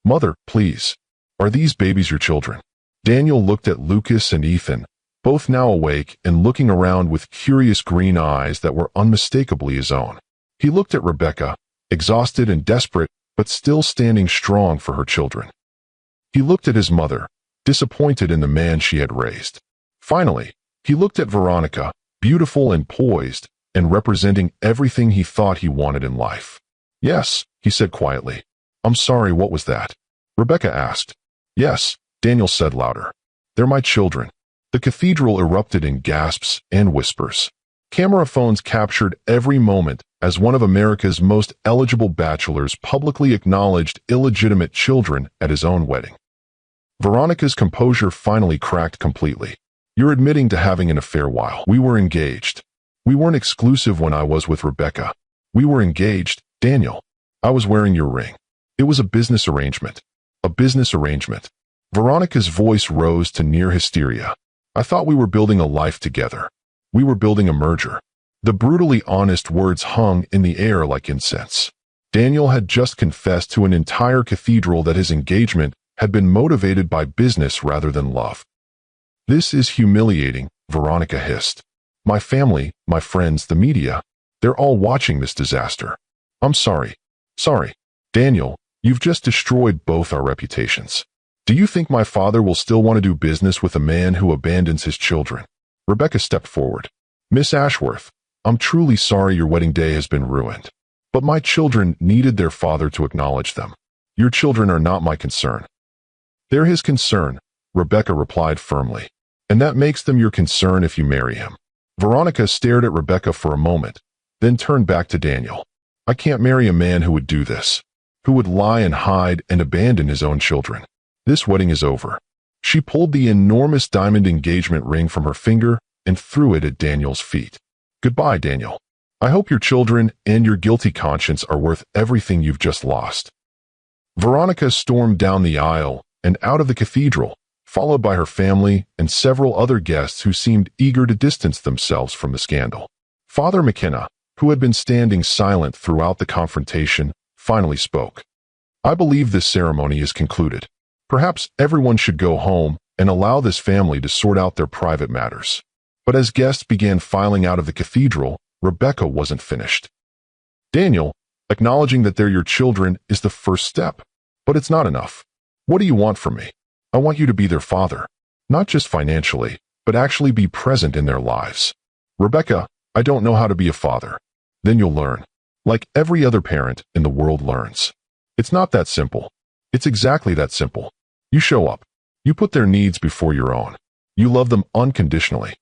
Mother, please. Are these babies your children? Daniel looked at Lucas and Ethan, both now awake and looking around with curious green eyes that were unmistakably his own. He looked at Rebecca, exhausted and desperate, but still standing strong for her children. He looked at his mother, disappointed in the man she had raised. Finally, he looked at Veronica, beautiful and poised, and representing everything he thought he wanted in life. Yes, he said quietly. I'm sorry, what was that? Rebecca asked. Yes, Daniel said louder. They're my children. The cathedral erupted in gasps and whispers. Camera phones captured every moment as one of America's most eligible bachelors publicly acknowledged illegitimate children at his own wedding. Veronica's composure finally cracked completely. You're admitting to having an affair while we were engaged. We weren't exclusive when I was with Rebecca. We were engaged, Daniel. I was wearing your ring. It was a business arrangement. A business arrangement. Veronica's voice rose to near hysteria. I thought we were building a life together. We were building a merger. The brutally honest words hung in the air like incense. Daniel had just confessed to an entire cathedral that his engagement had been motivated by business rather than love. This is humiliating, Veronica hissed. My family, my friends, the media, they're all watching this disaster. I'm sorry. Sorry. Daniel, you've just destroyed both our reputations. Do you think my father will still want to do business with a man who abandons his children? Rebecca stepped forward. Miss Ashworth, I'm truly sorry your wedding day has been ruined. But my children needed their father to acknowledge them. Your children are not my concern. They're his concern, Rebecca replied firmly. And that makes them your concern if you marry him. Veronica stared at Rebecca for a moment, then turned back to Daniel. I can't marry a man who would do this, who would lie and hide and abandon his own children. This wedding is over. She pulled the enormous diamond engagement ring from her finger and threw it at Daniel's feet. Goodbye, Daniel. I hope your children and your guilty conscience are worth everything you've just lost. Veronica stormed down the aisle and out of the cathedral, followed by her family and several other guests who seemed eager to distance themselves from the scandal. Father McKenna, who had been standing silent throughout the confrontation, finally spoke. I believe this ceremony is concluded. Perhaps everyone should go home and allow this family to sort out their private matters. But as guests began filing out of the cathedral, Rebecca wasn't finished. Daniel, acknowledging that they're your children is the first step, but it's not enough. What do you want from me? I want you to be their father, not just financially, but actually be present in their lives. Rebecca, I don't know how to be a father. Then you'll learn. Like every other parent in the world learns. It's not that simple. It's exactly that simple. You show up. You put their needs before your own. You love them unconditionally.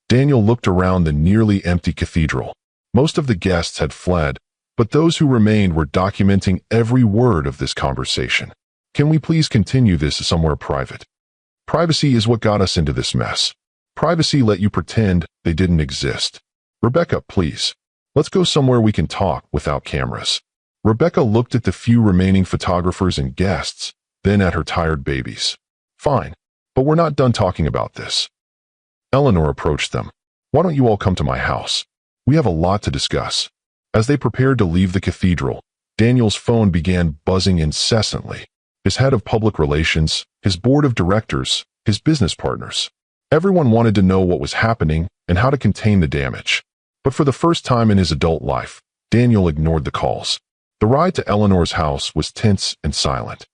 Daniel looked around the nearly empty cathedral. Most of the guests had fled, but those who remained were documenting every word of this conversation. Can we please continue this somewhere private? Privacy is what got us into this mess. Privacy let you pretend they didn't exist. Rebecca, please. Let's go somewhere we can talk without cameras. Rebecca looked at the few remaining photographers and guests, then at her tired babies. Fine, but we're not done talking about this. Eleanor approached them. Why don't you all come to my house? We have a lot to discuss. As they prepared to leave the cathedral, Daniel's phone began buzzing incessantly. His head of public relations, his board of directors, his business partners. Everyone wanted to know what was happening and how to contain the damage. But for the first time in his adult life, Daniel ignored the calls. The ride to Eleanor's house was tense and silent.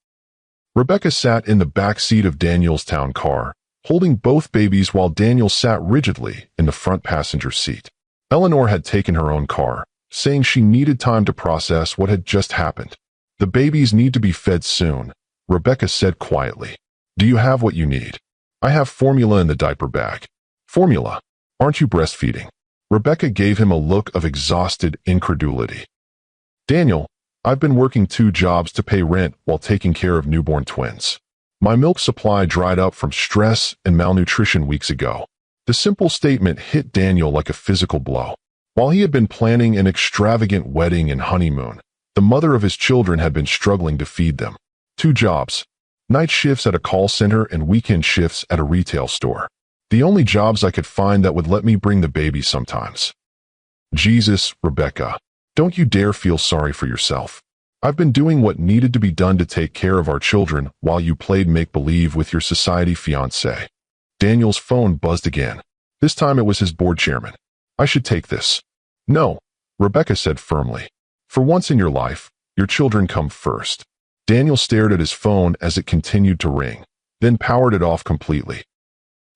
Rebecca sat in the back seat of Daniel's town car, holding both babies while Daniel sat rigidly in the front passenger seat. Eleanor had taken her own car, saying she needed time to process what had just happened. The babies need to be fed soon, Rebecca said quietly. Do you have what you need? I have formula in the diaper bag. Formula? Aren't you breastfeeding? Rebecca gave him a look of exhausted incredulity. Daniel, I've been working 2 jobs to pay rent while taking care of newborn twins. My milk supply dried up from stress and malnutrition weeks ago. The simple statement hit Daniel like a physical blow. While he had been planning an extravagant wedding and honeymoon, the mother of his children had been struggling to feed them. 2 jobs. Night shifts at a call center and weekend shifts at a retail store. The only jobs I could find that would let me bring the baby sometimes. Jesus, Rebecca. Don't you dare feel sorry for yourself. I've been doing what needed to be done to take care of our children while you played make-believe with your society fiancé. Daniel's phone buzzed again. This time it was his board chairman. I should take this. No, Rebecca said firmly. For once in your life, your children come first. Daniel stared at his phone as it continued to ring, then powered it off completely.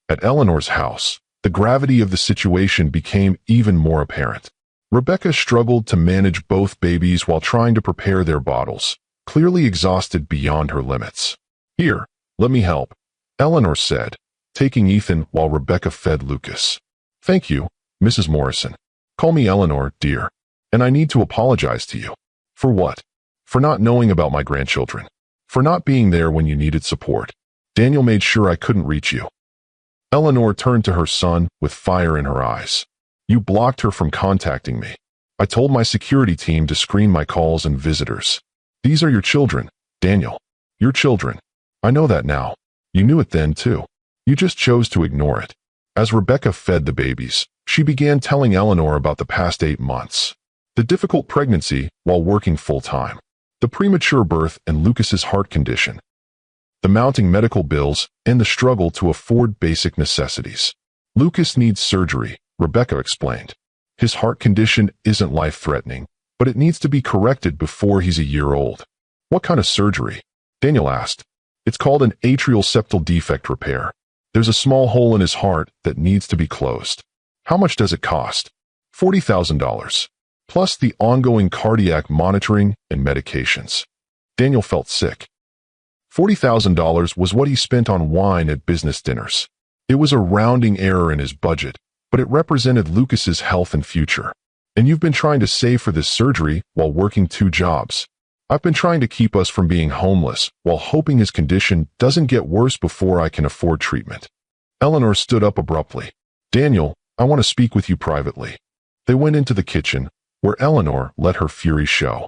At Eleanor's house, the gravity of the situation became even more apparent. Rebecca struggled to manage both babies while trying to prepare their bottles, clearly exhausted beyond her limits. Here, let me help, Eleanor said, taking Ethan while Rebecca fed Lucas. Thank you, Mrs. Morrison. Call me Eleanor, dear. And I need to apologize to you. For what? For not knowing about my grandchildren. For not being there when you needed support. Daniel made sure I couldn't reach you. Eleanor turned to her son with fire in her eyes. You blocked her from contacting me. I told my security team to screen my calls and visitors. These are your children, Daniel. Your children. I know that now. You knew it then, too. You just chose to ignore it. As Rebecca fed the babies, she began telling Eleanor about the past 8 months. The difficult pregnancy while working full-time. The premature birth and Lucas's heart condition. The mounting medical bills and the struggle to afford basic necessities. Lucas needs surgery, Rebecca explained. His heart condition isn't life-threatening, but it needs to be corrected before he's a year old. What kind of surgery? Daniel asked. It's called an atrial septal defect repair. There's a small hole in his heart that needs to be closed. How much does it cost? $40,000. Plus the ongoing cardiac monitoring and medications. Daniel felt sick. $40,000 was what he spent on wine at business dinners. It was a rounding error in his budget, but it represented Lucas's health and future. And you've been trying to save for this surgery while working 2 jobs. I've been trying to keep us from being homeless while hoping his condition doesn't get worse before I can afford treatment." Eleanor stood up abruptly. "Daniel, I want to speak with you privately." They went into the kitchen, where Eleanor let her fury show.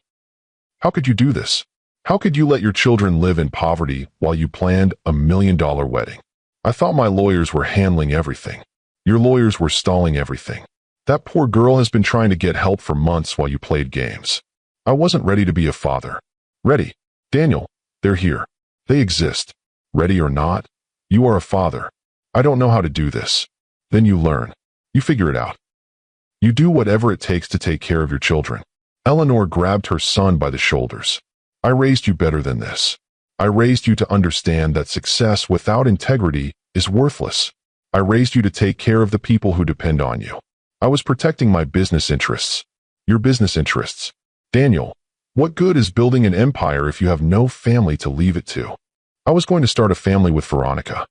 "How could you do this? How could you let your children live in poverty while you planned a $1 million wedding? I thought my lawyers were handling everything. Your lawyers were stalling everything. That poor girl has been trying to get help for months while you played games. I wasn't ready to be a father." "Ready? Daniel, they're here. They exist. Ready or not, you are a father. I don't know how to do this." "Then you learn. You figure it out. You do whatever it takes to take care of your children." Eleanor grabbed her son by the shoulders. "I raised you better than this. I raised you to understand that success without integrity is worthless. I raised you to take care of the people who depend on you. I was protecting my business interests. Your business interests. Daniel, what good is building an empire if you have no family to leave it to? I was going to start a family with Veronica.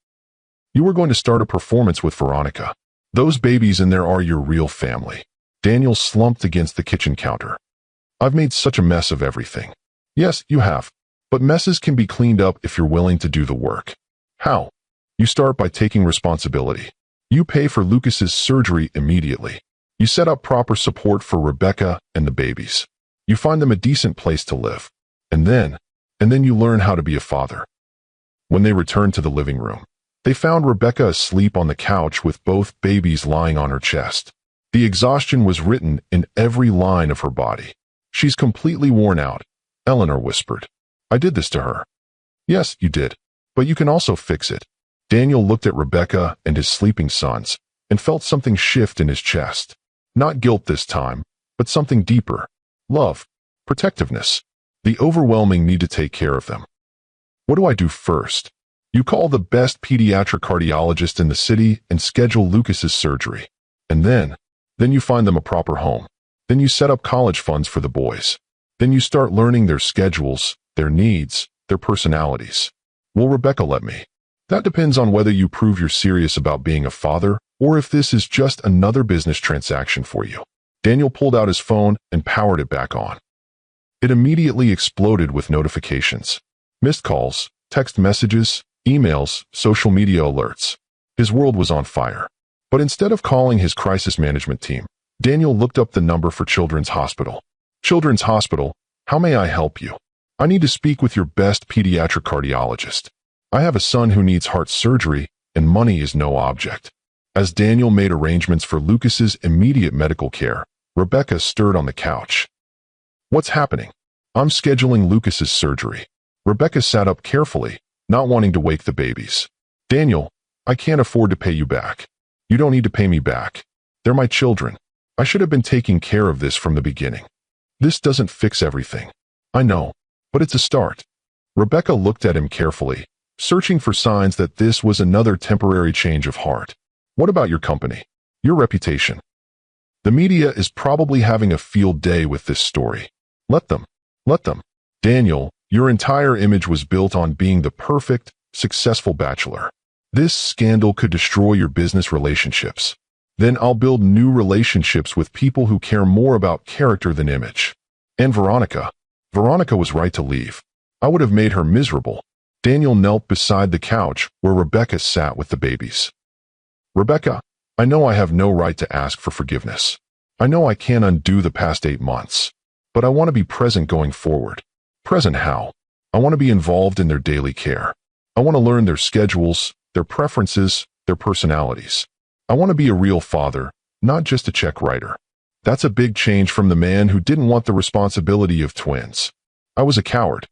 You were going to start a performance with Veronica. Those babies in there are your real family." Daniel slumped against the kitchen counter. "I've made such a mess of everything." "Yes, you have. But messes can be cleaned up if you're willing to do the work." "How?" "You start by taking responsibility. You pay for Lucas's surgery immediately. You set up proper support for Rebecca and the babies. You find them a decent place to live. And then you learn how to be a father." When they returned to the living room, they found Rebecca asleep on the couch with both babies lying on her chest. The exhaustion was written in every line of her body. "She's completely worn out," Eleanor whispered. "I did this to her." "Yes, you did. But you can also fix it." Daniel looked at Rebecca and his sleeping sons and felt something shift in his chest. Not guilt this time, but something deeper. Love. Protectiveness. The overwhelming need to take care of them. "What do I do first?" "You call the best pediatric cardiologist in the city and schedule Lucas's surgery. And then you find them a proper home. Then you set up college funds for the boys. Then you start learning their schedules, their needs, their personalities." "Will Rebecca let me?" "That depends on whether you prove you're serious about being a father or if this is just another business transaction for you." Daniel pulled out his phone and powered it back on. It immediately exploded with notifications. Missed calls, text messages, emails, social media alerts. His world was on fire. But instead of calling his crisis management team, Daniel looked up the number for Children's Hospital. "Children's Hospital, how may I help you? I need to speak with your best pediatric cardiologist. I have a son who needs heart surgery, and money is no object." As Daniel made arrangements for Lucas's immediate medical care, Rebecca stirred on the couch. "What's happening?" "I'm scheduling Lucas's surgery." Rebecca sat up carefully, not wanting to wake the babies. "Daniel, I can't afford to pay you back." "You don't need to pay me back. They're my children. I should have been taking care of this from the beginning. This doesn't fix everything. I know, but it's a start." Rebecca looked at him carefully, searching for signs that this was another temporary change of heart. "What about your company? Your reputation? The media is probably having a field day with this story. Let them. Daniel, your entire image was built on being the perfect, successful bachelor. This scandal could destroy your business relationships. Then I'll build new relationships with people who care more about character than image." And Veronica was right to leave. I would have made her miserable. Daniel knelt beside the couch where Rebecca sat with the babies. "Rebecca, I know I have no right to ask for forgiveness. I know I can't undo the past 8 months. But I want to be present going forward." "Present how?" "I want to be involved in their daily care. I want to learn their schedules, their preferences, their personalities. I want to be a real father, not just a check writer." That's a big change from the man who didn't want the responsibility of twins. "I was a coward.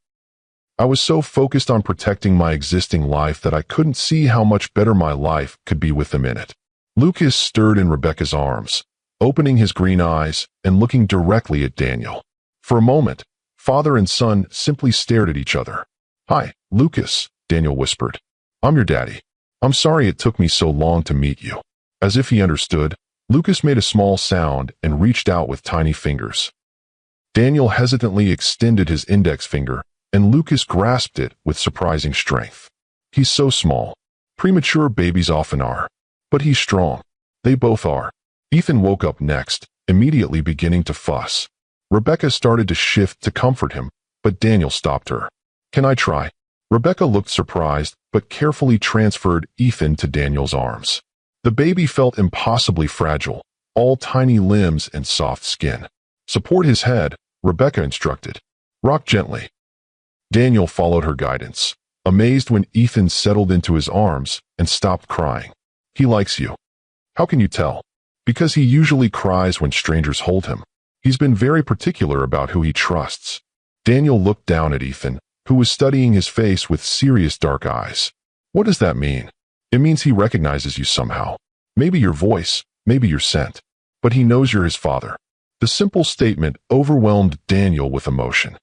I was so focused on protecting my existing life that I couldn't see how much better my life could be with them in it." Lucas stirred in Rebecca's arms, opening his green eyes and looking directly at Daniel. For a moment, father and son simply stared at each other. "Hi, Lucas," Daniel whispered. "I'm your daddy. I'm sorry it took me so long to meet you." As if he understood, Lucas made a small sound and reached out with tiny fingers. Daniel hesitantly extended his index finger, and Lucas grasped it with surprising strength. He's so small. Premature babies often are. But he's strong. They both are. Ethan woke up next, immediately beginning to fuss. Rebecca started to shift to comfort him, but Daniel stopped her. "Can I try?" Rebecca looked surprised, but carefully transferred Ethan to Daniel's arms. The baby felt impossibly fragile, all tiny limbs and soft skin. "Support his head," Rebecca instructed. "Rock gently." Daniel followed her guidance, amazed when Ethan settled into his arms and stopped crying. "He likes you." "How can you tell?" "Because he usually cries when strangers hold him. He's been very particular about who he trusts." Daniel looked down at Ethan, who was studying his face with serious dark eyes. "What does that mean?" "It means he recognizes you somehow. Maybe your voice, maybe your scent. But he knows you're his father." The simple statement overwhelmed Daniel with emotion.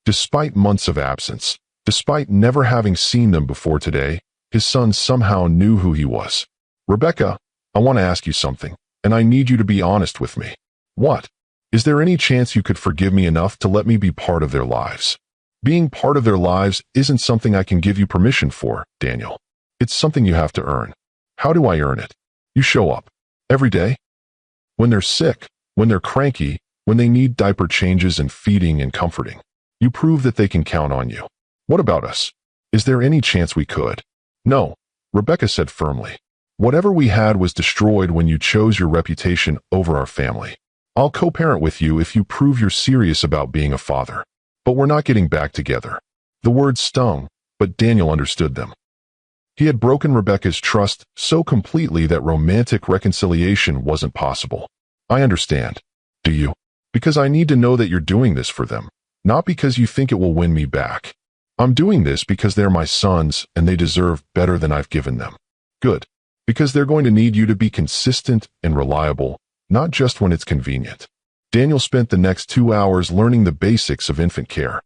Despite months of absence, despite never having seen them before today, his son somehow knew who he was. "Rebecca, I want to ask you something, and I need you to be honest with me." "What?" "Is there any chance you could forgive me enough to let me be part of their lives?" "Being part of their lives isn't something I can give you permission for, Daniel. It's something you have to earn." "How do I earn it?" "You show up. Every day. When they're sick, when they're cranky, when they need diaper changes and feeding and comforting. You prove that they can count on you." "What about us? Is there any chance we could?" "No," Rebecca said firmly. "Whatever we had was destroyed when you chose your reputation over our family. I'll co-parent with you if you prove you're serious about being a father. But we're not getting back together." The words stung, but Daniel understood them. He had broken Rebecca's trust so completely that romantic reconciliation wasn't possible. "I understand. Do you?" "Because I need to know that you're doing this for them, not because you think it will win me back. I'm doing this because they're my sons and they deserve better than I've given them." "Good. Because they're going to need you to be consistent and reliable, not just when it's convenient." Daniel spent the next 2 hours learning the basics of infant care.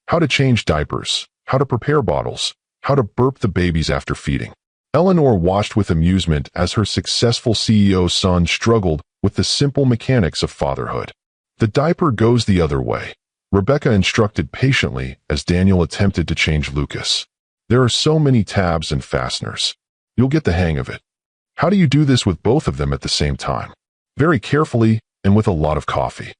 How to change diapers, how to prepare bottles, how to burp the babies after feeding. Eleanor watched with amusement as her successful CEO's son struggled with the simple mechanics of fatherhood. "The diaper goes the other way," Rebecca instructed patiently as Daniel attempted to change Lucas. "There are so many tabs and fasteners. You'll get the hang of it." "How do you do this with both of them at the same time?" "Very carefully and with a lot of coffee."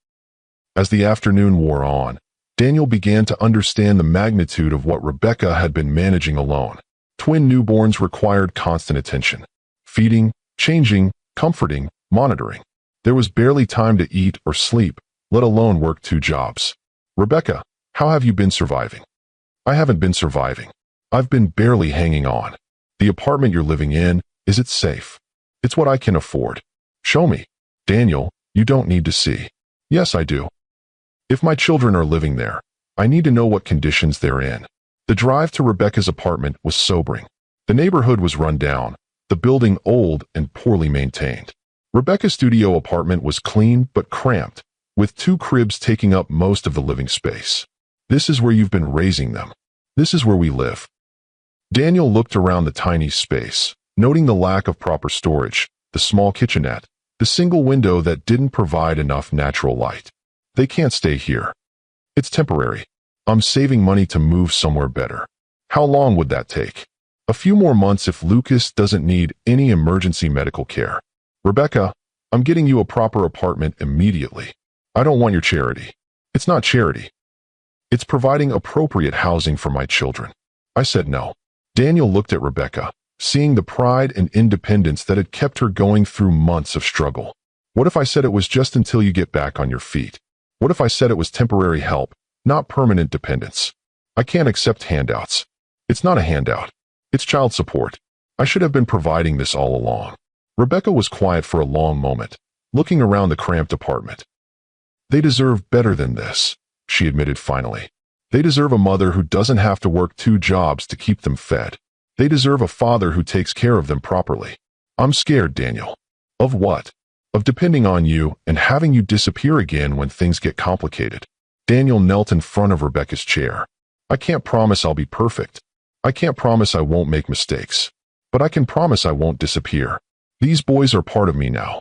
As the afternoon wore on, Daniel began to understand the magnitude of what Rebecca had been managing alone. Twin newborns required constant attention. Feeding, changing, comforting, monitoring. There was barely time to eat or sleep, let alone work 2 jobs. "Rebecca, how have you been surviving?" "I haven't been surviving. I've been barely hanging on. The apartment you're living in, is it safe?" "It's what I can afford." "Show me." "Daniel, you don't need to see." "Yes, I do. If my children are living there, I need to know what conditions they're in." The drive to Rebecca's apartment was sobering. The neighborhood was run down, the building old and poorly maintained. Rebecca's studio apartment was clean but cramped, with 2 cribs taking up most of the living space. "This is where you've been raising them. This is where we live." Daniel looked around the tiny space, noting the lack of proper storage, the small kitchenette, the single window that didn't provide enough natural light. "They can't stay here. It's temporary. I'm saving money to move somewhere better." "How long would that take?" "A few more months if Lucas doesn't need any emergency medical care." "Rebecca, I'm getting you a proper apartment immediately. I don't want your charity." "It's not charity. It's providing appropriate housing for my children." I said no. Daniel looked at Rebecca, seeing the pride and independence that had kept her going through months of struggle. "What if I said it was just until you get back on your feet? What if I said it was temporary help, not permanent dependence?" "I can't accept handouts." "It's not a handout. It's child support. I should have been providing this all along." Rebecca was quiet for a long moment, looking around the cramped apartment. "They deserve better than this," she admitted finally. "They deserve a mother who doesn't have to work 2 jobs to keep them fed. They deserve a father who takes care of them properly." "I'm scared, Daniel." "Of what?" "Of depending on you and having you disappear again when things get complicated." Daniel knelt in front of Rebecca's chair. "I can't promise I'll be perfect. I can't promise I won't make mistakes. But I can promise I won't disappear. These boys are part of me now.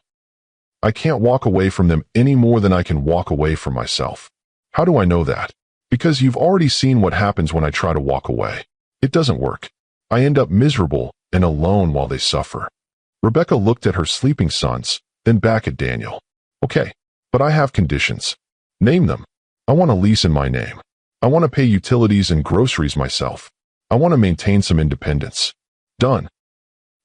I can't walk away from them any more than I can walk away from myself." "How do I know that?" "Because you've already seen what happens when I try to walk away. It doesn't work. I end up miserable and alone while they suffer." Rebecca looked at her sleeping sons, then back at Daniel. Okay, but I have conditions. Name them. I want a lease in my name. I want to pay utilities and groceries myself. I want to maintain some independence. Done.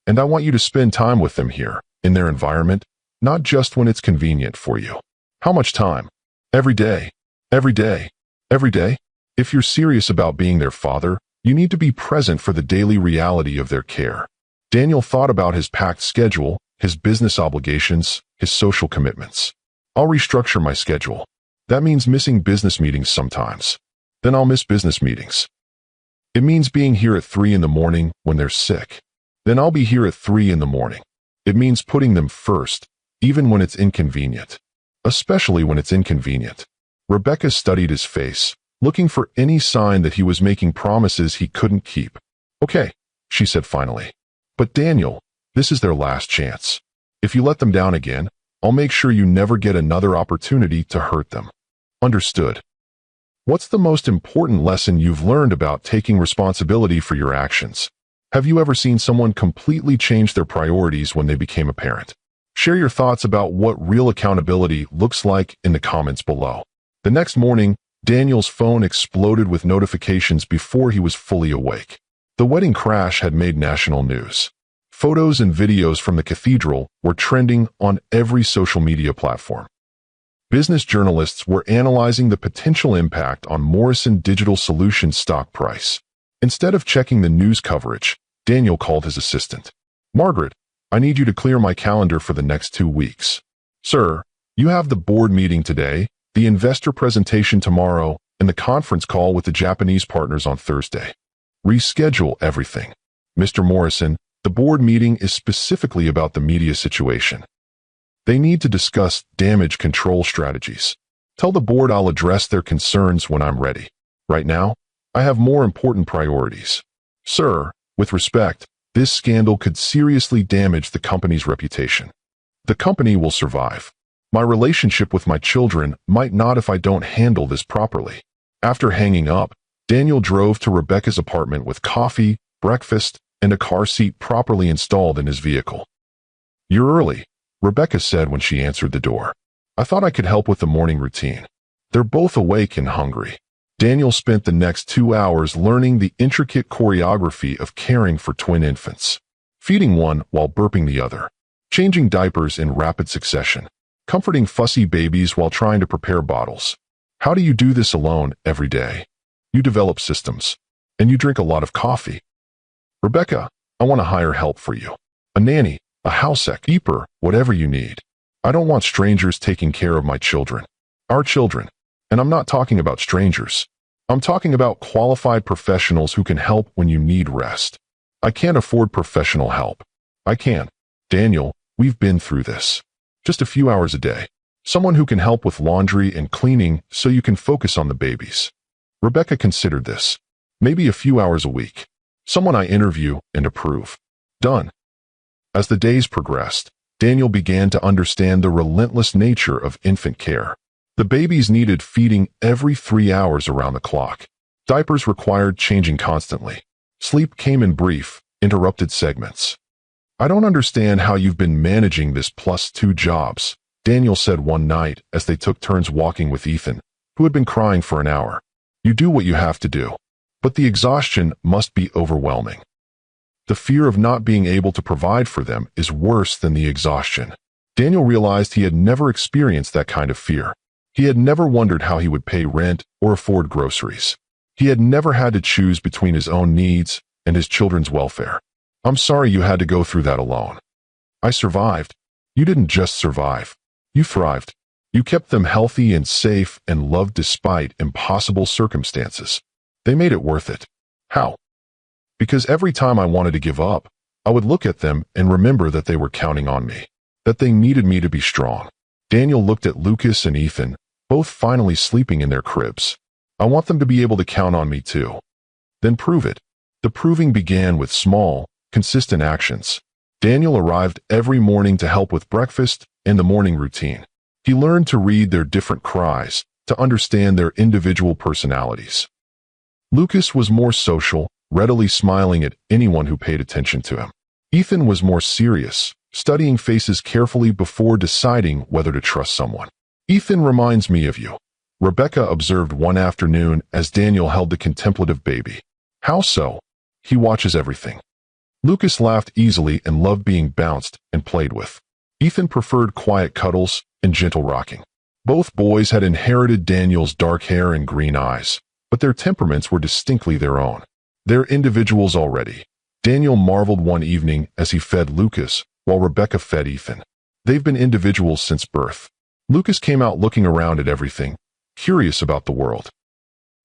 And I want you to spend time with them here, in their environment, not just when it's convenient for you. How much time? Every day. Every day. Every day? If you're serious about being their father, you need to be present for the daily reality of their care. Daniel thought about his packed schedule, his business obligations, his social commitments. I'll restructure my schedule. That means missing business meetings sometimes. Then I'll miss business meetings. It means being here at 3 in the morning when they're sick. Then I'll be here at 3 in the morning. It means putting them first, even when it's inconvenient. Especially when it's inconvenient. Rebecca studied his face, looking for any sign that he was making promises he couldn't keep. Okay, she said finally. But Daniel, this is their last chance. If you let them down again, I'll make sure you never get another opportunity to hurt them. Understood. What's the most important lesson you've learned about taking responsibility for your actions? Have you ever seen someone completely change their priorities when they became a parent? Share your thoughts about what real accountability looks like in the comments below. The next morning, Daniel's phone exploded with notifications before he was fully awake. The wedding crash had made national news. Photos and videos from the cathedral were trending on every social media platform. Business journalists were analyzing the potential impact on Morrison Digital Solutions stock price. Instead of checking the news coverage, Daniel called his assistant. Margaret, I need you to clear my calendar for the next 2 weeks. Sir, you have the board meeting today, the investor presentation tomorrow, and the conference call with the Japanese partners on Thursday. Reschedule everything. Mr. Morrison, the board meeting is specifically about the media situation. They need to discuss damage control strategies. Tell the board I'll address their concerns when I'm ready. Right now, I have more important priorities. Sir, with respect, this scandal could seriously damage the company's reputation. The company will survive. My relationship with my children might not if I don't handle this properly. After hanging up, Daniel drove to Rebecca's apartment with coffee, breakfast, and a car seat properly installed in his vehicle. You're early, Rebecca said when she answered the door. I thought I could help with the morning routine. They're both awake and hungry. Daniel spent the next 2 hours learning the intricate choreography of caring for twin infants. Feeding one while burping the other. Changing diapers in rapid succession. Comforting fussy babies while trying to prepare bottles. How do you do this alone every day? You develop systems. And you drink a lot of coffee. Rebecca, I want to hire help for you. A nanny, a housekeeper, whatever you need. I don't want strangers taking care of my children. Our children. And I'm not talking about strangers. I'm talking about qualified professionals who can help when you need rest. I can't afford professional help. I can. Daniel, we've been through this. Just a few hours a day. Someone who can help with laundry and cleaning so you can focus on the babies. Rebecca considered this. Maybe a few hours a week. Someone I interview and approve. Done. As the days progressed, Daniel began to understand the relentless nature of infant care. The babies needed feeding every 3 hours around the clock. Diapers required changing constantly. Sleep came in brief, interrupted segments. I don't understand how you've been managing this plus 2 jobs, Daniel said one night as they took turns walking with Ethan, who had been crying for an hour. You do what you have to do. But the exhaustion must be overwhelming. The fear of not being able to provide for them is worse than the exhaustion. Daniel realized he had never experienced that kind of fear. He had never wondered how he would pay rent or afford groceries. He had never had to choose between his own needs and his children's welfare. I'm sorry you had to go through that alone. I survived. You didn't just survive. You thrived. You kept them healthy and safe and loved despite impossible circumstances. They made it worth it. How? Because every time I wanted to give up, I would look at them and remember that they were counting on me, that they needed me to be strong. Daniel looked at Lucas and Ethan, both finally sleeping in their cribs. I want them to be able to count on me too. Then prove it. The proving began with small, consistent actions. Daniel arrived every morning to help with breakfast and the morning routine. He learned to read their different cries, to understand their individual personalities. Lucas was more social, readily smiling at anyone who paid attention to him. Ethan was more serious, studying faces carefully before deciding whether to trust someone. "Ethan reminds me of you," Rebecca observed one afternoon as Daniel held the contemplative baby. "How so?" "He watches everything." Lucas laughed easily and loved being bounced and played with. Ethan preferred quiet cuddles and gentle rocking. Both boys had inherited Daniel's dark hair and green eyes, but their temperaments were distinctly their own. They're individuals already. Daniel marveled one evening as he fed Lucas, while Rebecca fed Ethan. They've been individuals since birth. Lucas came out looking around at everything, curious about the world.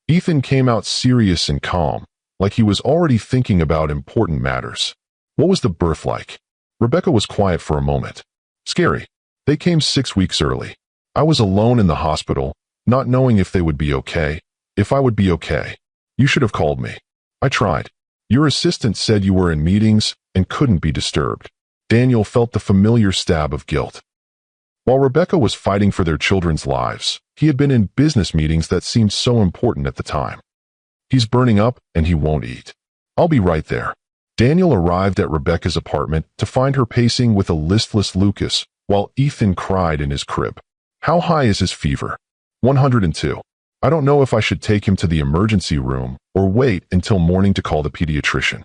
Ethan came out serious and calm, like he was already thinking about important matters. "What was the birth like?" Rebecca was quiet for a moment. "Scary. They came 6 weeks early. I was alone in the hospital, not knowing if they would be okay, if I would be okay. You should have called me. I tried. Your assistant said you were in meetings and couldn't be disturbed." Daniel felt the familiar stab of guilt. While Rebecca was fighting for their children's lives, he had been in business meetings that seemed so important at the time. "He's burning up and he won't eat. I'll be right there." Daniel arrived at Rebecca's apartment to find her pacing with a listless Lucas, while Ethan cried in his crib. "How high is his fever?" 102. "I don't know if I should take him to the emergency room or wait until morning to call the pediatrician.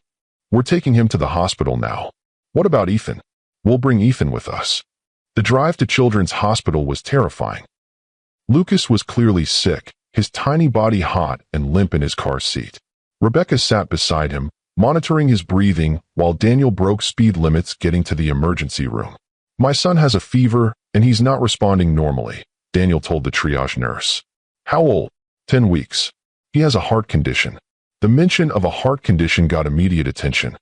We're taking him to the hospital now." "What about Ethan?" "We'll bring Ethan with us." The drive to Children's Hospital was terrifying. Lucas was clearly sick, his tiny body hot and limp in his car seat. Rebecca sat beside him, monitoring his breathing while Daniel broke speed limits getting to the emergency room. "My son has a fever, and he's not responding normally," Daniel told the triage nurse. "How old?" 10 weeks. "He has a heart condition." The mention of a heart condition got immediate attention.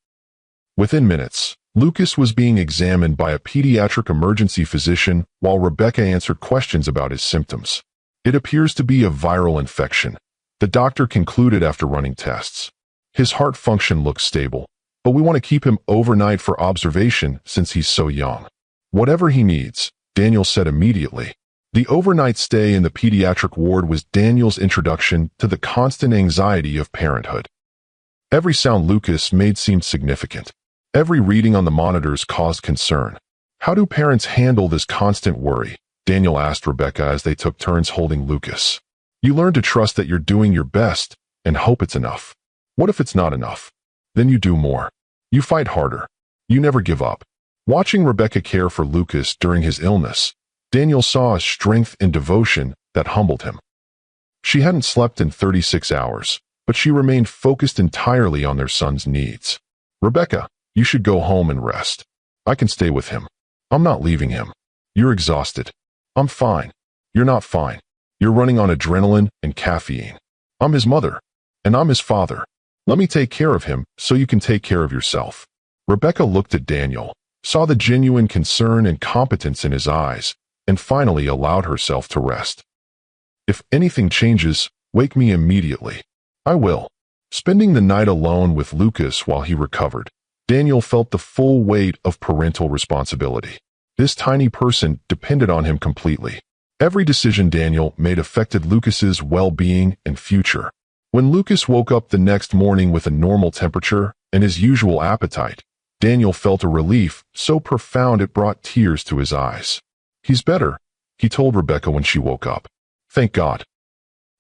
Within minutes, Lucas was being examined by a pediatric emergency physician while Rebecca answered questions about his symptoms. "It appears to be a viral infection," the doctor concluded after running tests. "His heart function looks stable, but we want to keep him overnight for observation since he's so young." "Whatever he needs," Daniel said immediately. The overnight stay in the pediatric ward was Daniel's introduction to the constant anxiety of parenthood. Every sound Lucas made seemed significant. Every reading on the monitors caused concern. "How do parents handle this constant worry?" Daniel asked Rebecca as they took turns holding Lucas. "You learn to trust that you're doing your best and hope it's enough. What if it's not enough? Then you do more. You fight harder. You never give up." Watching Rebecca care for Lucas during his illness, Daniel saw a strength and devotion that humbled him. She hadn't slept in 36 hours, but she remained focused entirely on their son's needs. "Rebecca, you should go home and rest. I can stay with him. I'm not leaving him. You're exhausted. I'm fine. You're not fine. You're running on adrenaline and caffeine. I'm his mother, and I'm his father. Let me take care of him so you can take care of yourself." Rebecca looked at Daniel, saw the genuine concern and competence in his eyes, and finally allowed herself to rest. "If anything changes, wake me immediately." "I will." Spending the night alone with Lucas while he recovered, Daniel felt the full weight of parental responsibility. This tiny person depended on him completely. Every decision Daniel made affected Lucas's well-being and future. When Lucas woke up the next morning with a normal temperature and his usual appetite, Daniel felt a relief so profound it brought tears to his eyes. "He's better," he told Rebecca when she woke up. "Thank God."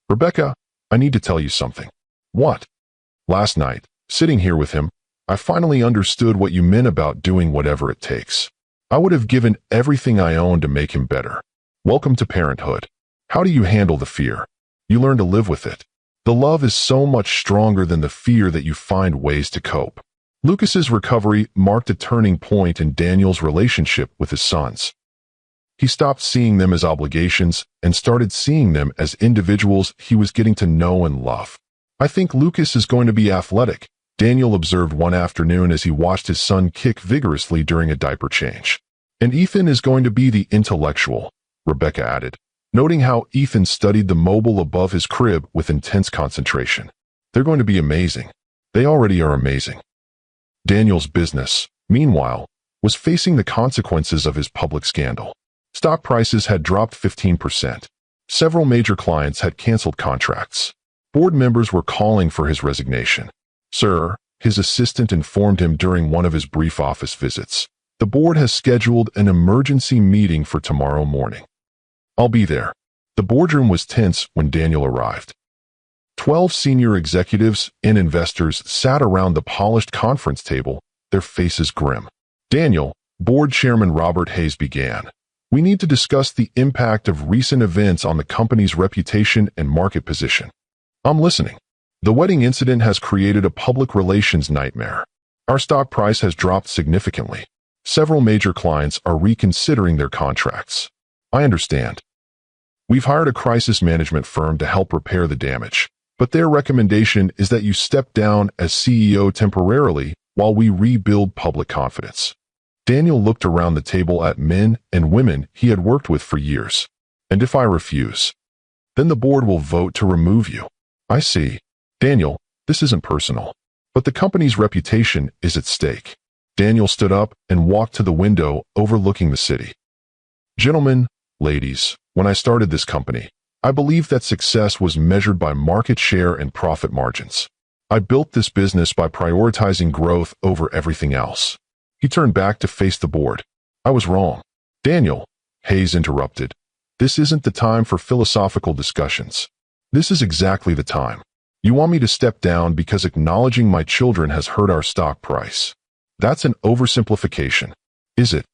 "Rebecca, I need to tell you something." "What?" "Last night, sitting here with him, I finally understood what you meant about doing whatever it takes. I would have given everything I own to make him better. Welcome to parenthood. How do you handle the fear? You learn to live with it. The love is so much stronger than the fear that you find ways to cope." Lucas's recovery marked a turning point in Daniel's relationship with his sons. He stopped seeing them as obligations and started seeing them as individuals he was getting to know and love. "I think Lucas is going to be athletic," Daniel observed one afternoon as he watched his son kick vigorously during a diaper change. "And Ethan is going to be the intellectual," Rebecca added, noting how Ethan studied the mobile above his crib with intense concentration. "They're going to be amazing. They already are amazing." Daniel's business, meanwhile, was facing the consequences of his public scandal. Stock prices had dropped 15%. Several major clients had canceled contracts. Board members were calling for his resignation. "Sir," his assistant informed him during one of his brief office visits, "the The board has scheduled an emergency meeting for tomorrow morning. I'll be there. The boardroom was tense when Daniel arrived. 12 senior executives and investors sat around the polished conference table, their faces grim. Daniel, board chairman Robert Hayes began. We need to discuss the impact of recent events on the company's reputation and market position. I'm listening. The wedding incident has created a public relations nightmare. Our stock price has dropped significantly. Several major clients are reconsidering their contracts. I understand. We've hired a crisis management firm to help repair the damage, but their recommendation is that you step down as CEO temporarily while we rebuild public confidence. Daniel looked around the table at men and women he had worked with for years. And if I refuse, then the board will vote to remove you. I see. Daniel, this isn't personal, but the company's reputation is at stake. Daniel stood up and walked to the window overlooking the city. Gentlemen, ladies, when I started this company, I believed that success was measured by market share and profit margins. I built this business by prioritizing growth over everything else. He turned back to face the board. I was wrong. Daniel, Hayes interrupted. This isn't the time for philosophical discussions. This is exactly the time. You want me to step down because acknowledging my children has hurt our stock price. That's an oversimplification, is it?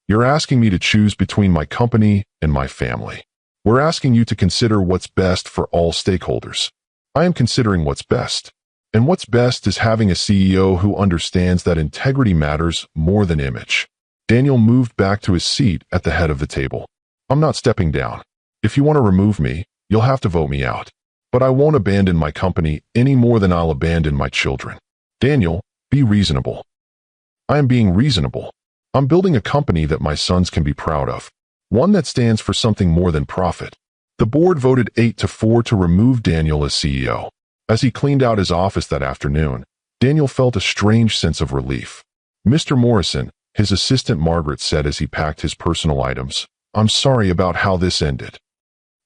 You're asking me to choose between my company and my family. We're asking you to consider what's best for all stakeholders. I am considering what's best. And what's best is having a CEO who understands that integrity matters more than image. Daniel moved back to his seat at the head of the table. I'm not stepping down. If you want to remove me, you'll have to vote me out. But I won't abandon my company any more than I'll abandon my children. Daniel, be reasonable. I am being reasonable. I'm building a company that my sons can be proud of. One that stands for something more than profit. The board voted 8-4 to remove Daniel as CEO. As he cleaned out his office that afternoon, Daniel felt a strange sense of relief. Mr. Morrison, his assistant Margaret said as he packed his personal items, I'm sorry about how this ended.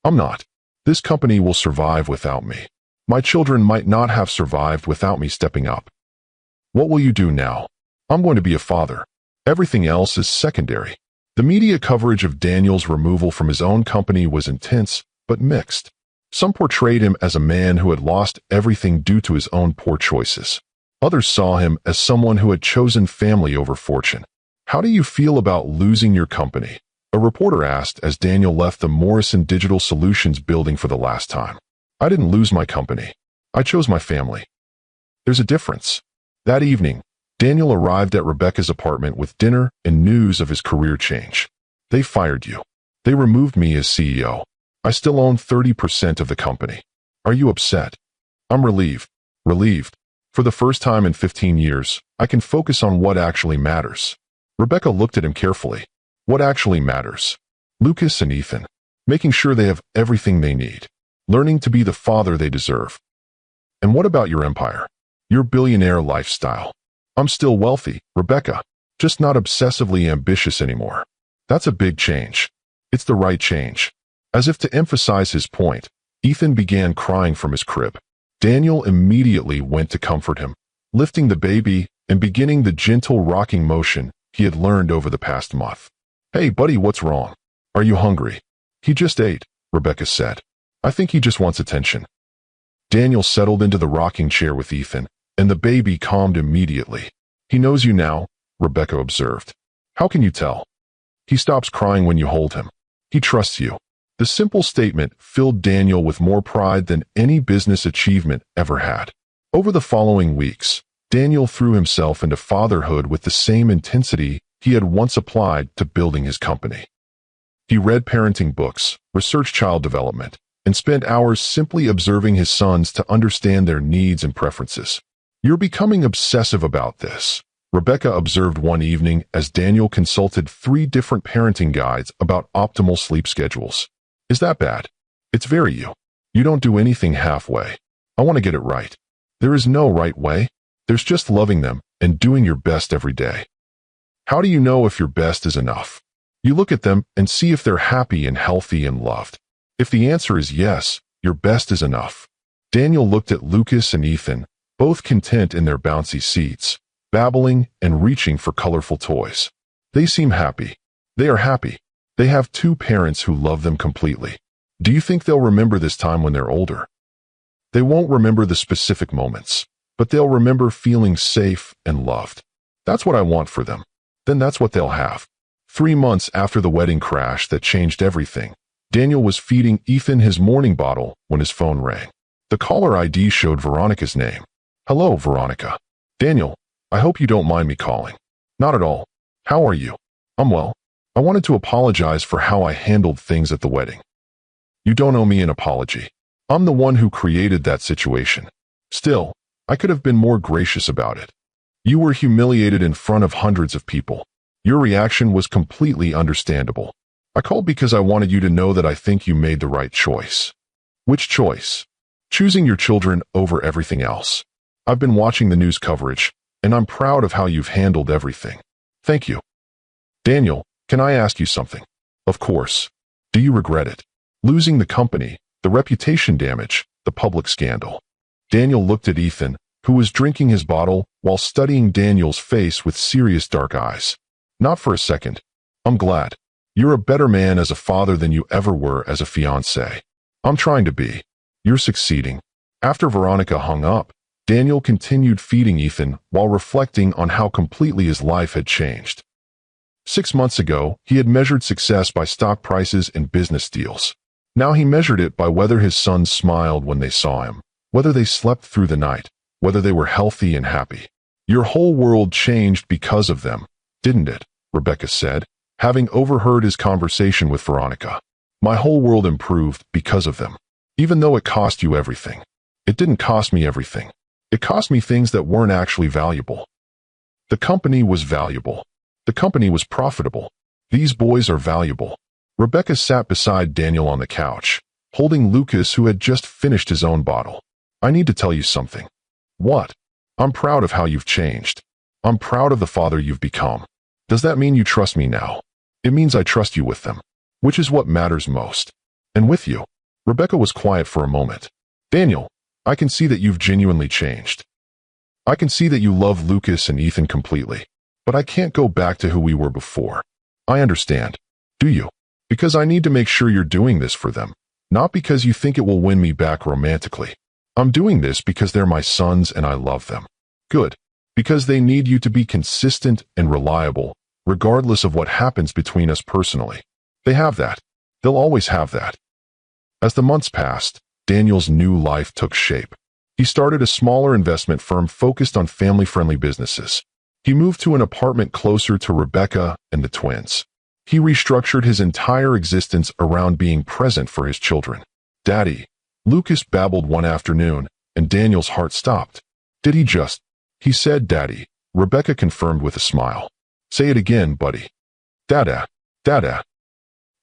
I'm not. This company will survive without me. My children might not have survived without me stepping up. What will you do now? I'm going to be a father. Everything else is secondary. The media coverage of Daniel's removal from his own company was intense, but mixed. Some portrayed him as a man who had lost everything due to his own poor choices. Others saw him as someone who had chosen family over fortune. How do you feel about losing your company? A reporter asked as Daniel left the Morrison Digital Solutions building for the last time. I didn't lose my company. I chose my family. There's a difference. That evening, Daniel arrived at Rebecca's apartment with dinner and news of his career change. They fired you. They removed me as CEO. I still own 30% of the company. Are you upset? I'm relieved. Relieved. For the first time in 15 years, I can focus on what actually matters. Rebecca looked at him carefully. What actually matters? Lucas and Ethan. Making sure they have everything they need. Learning to be the father they deserve. And what about your empire? Your billionaire lifestyle? I'm still wealthy, Rebecca. Just not obsessively ambitious anymore. That's a big change. It's the right change. As if to emphasize his point, Ethan began crying from his crib. Daniel immediately went to comfort him, lifting the baby and beginning the gentle rocking motion he had learned over the past month. Hey, buddy, what's wrong? Are you hungry? He just ate, Rebecca said. I think he just wants attention. Daniel settled into the rocking chair with Ethan, and the baby calmed immediately. He knows you now, Rebecca observed. How can you tell? He stops crying when you hold him. He trusts you. The simple statement filled Daniel with more pride than any business achievement ever had. Over the following weeks, Daniel threw himself into fatherhood with the same intensity he had once applied to building his company. He read parenting books, researched child development, and spent hours simply observing his sons to understand their needs and preferences. You're becoming obsessive about this, Rebecca observed one evening as Daniel consulted 3 different parenting guides about optimal sleep schedules. Is that bad? It's very you. You don't do anything halfway. I want to get it right. There is no right way. There's just loving them and doing your best every day. How do you know if your best is enough? You look at them and see if they're happy and healthy and loved. If the answer is yes, your best is enough. Daniel looked at Lucas and Ethan, both content in their bouncy seats, babbling and reaching for colorful toys. They seem happy. They are happy. They have two parents who love them completely. Do you think they'll remember this time when they're older? They won't remember the specific moments, but they'll remember feeling safe and loved. That's what I want for them. Then that's what they'll have. 3 months after the wedding crash that changed everything, Daniel was feeding Ethan his morning bottle when his phone rang. The caller ID showed Veronica's name. Hello, Veronica. Daniel, I hope you don't mind me calling. Not at all. How are you? I'm well. I wanted to apologize for how I handled things at the wedding. You don't owe me an apology. I'm the one who created that situation. Still, I could have been more gracious about it. You were humiliated in front of hundreds of people. Your reaction was completely understandable. I called because I wanted you to know that I think you made the right choice. Which choice? Choosing your children over everything else. I've been watching the news coverage, and I'm proud of how you've handled everything. Thank you. Daniel, can I ask you something? Of course. Do you regret it? Losing the company, the reputation damage, the public scandal. Daniel looked at Ethan, who was drinking his bottle while studying Daniel's face with serious dark eyes. Not for a second. I'm glad. You're a better man as a father than you ever were as a fiancé. I'm trying to be. You're succeeding. After Veronica hung up, Daniel continued feeding Ethan while reflecting on how completely his life had changed. 6 months ago, he had measured success by stock prices and business deals. Now he measured it by whether his sons smiled when they saw him, whether they slept through the night, whether they were healthy and happy. Your whole world changed because of them, didn't it? Rebecca said, having overheard his conversation with Veronica. My whole world improved because of them. Even though it cost you everything. It didn't cost me everything. It cost me things that weren't actually valuable. The company was valuable. The company was profitable. These boys are valuable. Rebecca sat beside Daniel on the couch, holding Lucas, who had just finished his own bottle. I need to tell you something. What? I'm proud of how you've changed. I'm proud of the father you've become. Does that mean you trust me now? It means I trust you with them, which is what matters most. And with you. Rebecca was quiet for a moment. Daniel, I can see that you've genuinely changed. I can see that you love Lucas and Ethan completely, but I can't go back to who we were before. I understand. Do you? Because I need to make sure you're doing this for them, not because you think it will win me back romantically. I'm doing this because they're my sons and I love them. Good. Because they need you to be consistent and reliable, regardless of what happens between us personally. They have that. They'll always have that. As the months passed, Daniel's new life took shape. He started a smaller investment firm focused on family-friendly businesses. He moved to an apartment closer to Rebecca and the twins. He restructured his entire existence around being present for his children. Daddy, Lucas babbled one afternoon, and Daniel's heart stopped. Did he just? He said Daddy, Rebecca confirmed with a smile. Say it again, buddy. Dada, Dada.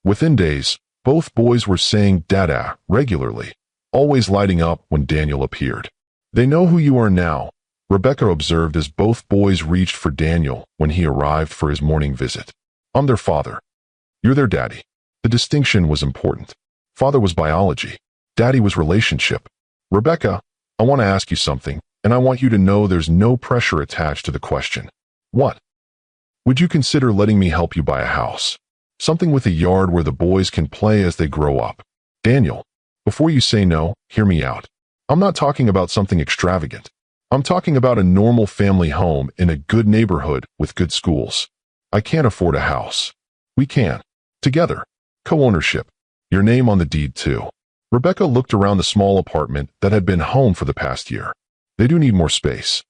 Within days, both boys were saying Dada regularly, always lighting up when Daniel appeared. They know who you are now, Rebecca observed as both boys reached for Daniel when he arrived for his morning visit. I'm their father. You're their daddy. The distinction was important. Father was biology. Daddy was relationship. Rebecca, I want to ask you something, and I want you to know there's no pressure attached to the question. What? Would you consider letting me help you buy a house? Something with a yard where the boys can play as they grow up. Daniel, before you say no, hear me out. I'm not talking about something extravagant. I'm talking about a normal family home in a good neighborhood with good schools. I can't afford a house. We can. Together. Co-ownership. Your name on the deed too. Rebecca looked around the small apartment that had been home for the past year. They do need more space.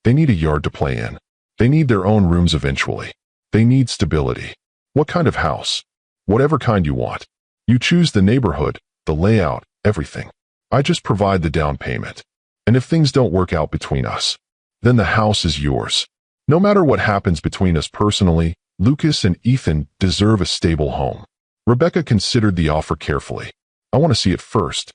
They need a yard to play in. They need their own rooms eventually. They need stability. What kind of house? Whatever kind you want. You choose the neighborhood, the layout, everything. I just provide the down payment. And if things don't work out between us, then the house is yours. No matter what happens between us personally, Lucas and Ethan deserve a stable home. Rebecca considered the offer carefully. I want to see it first.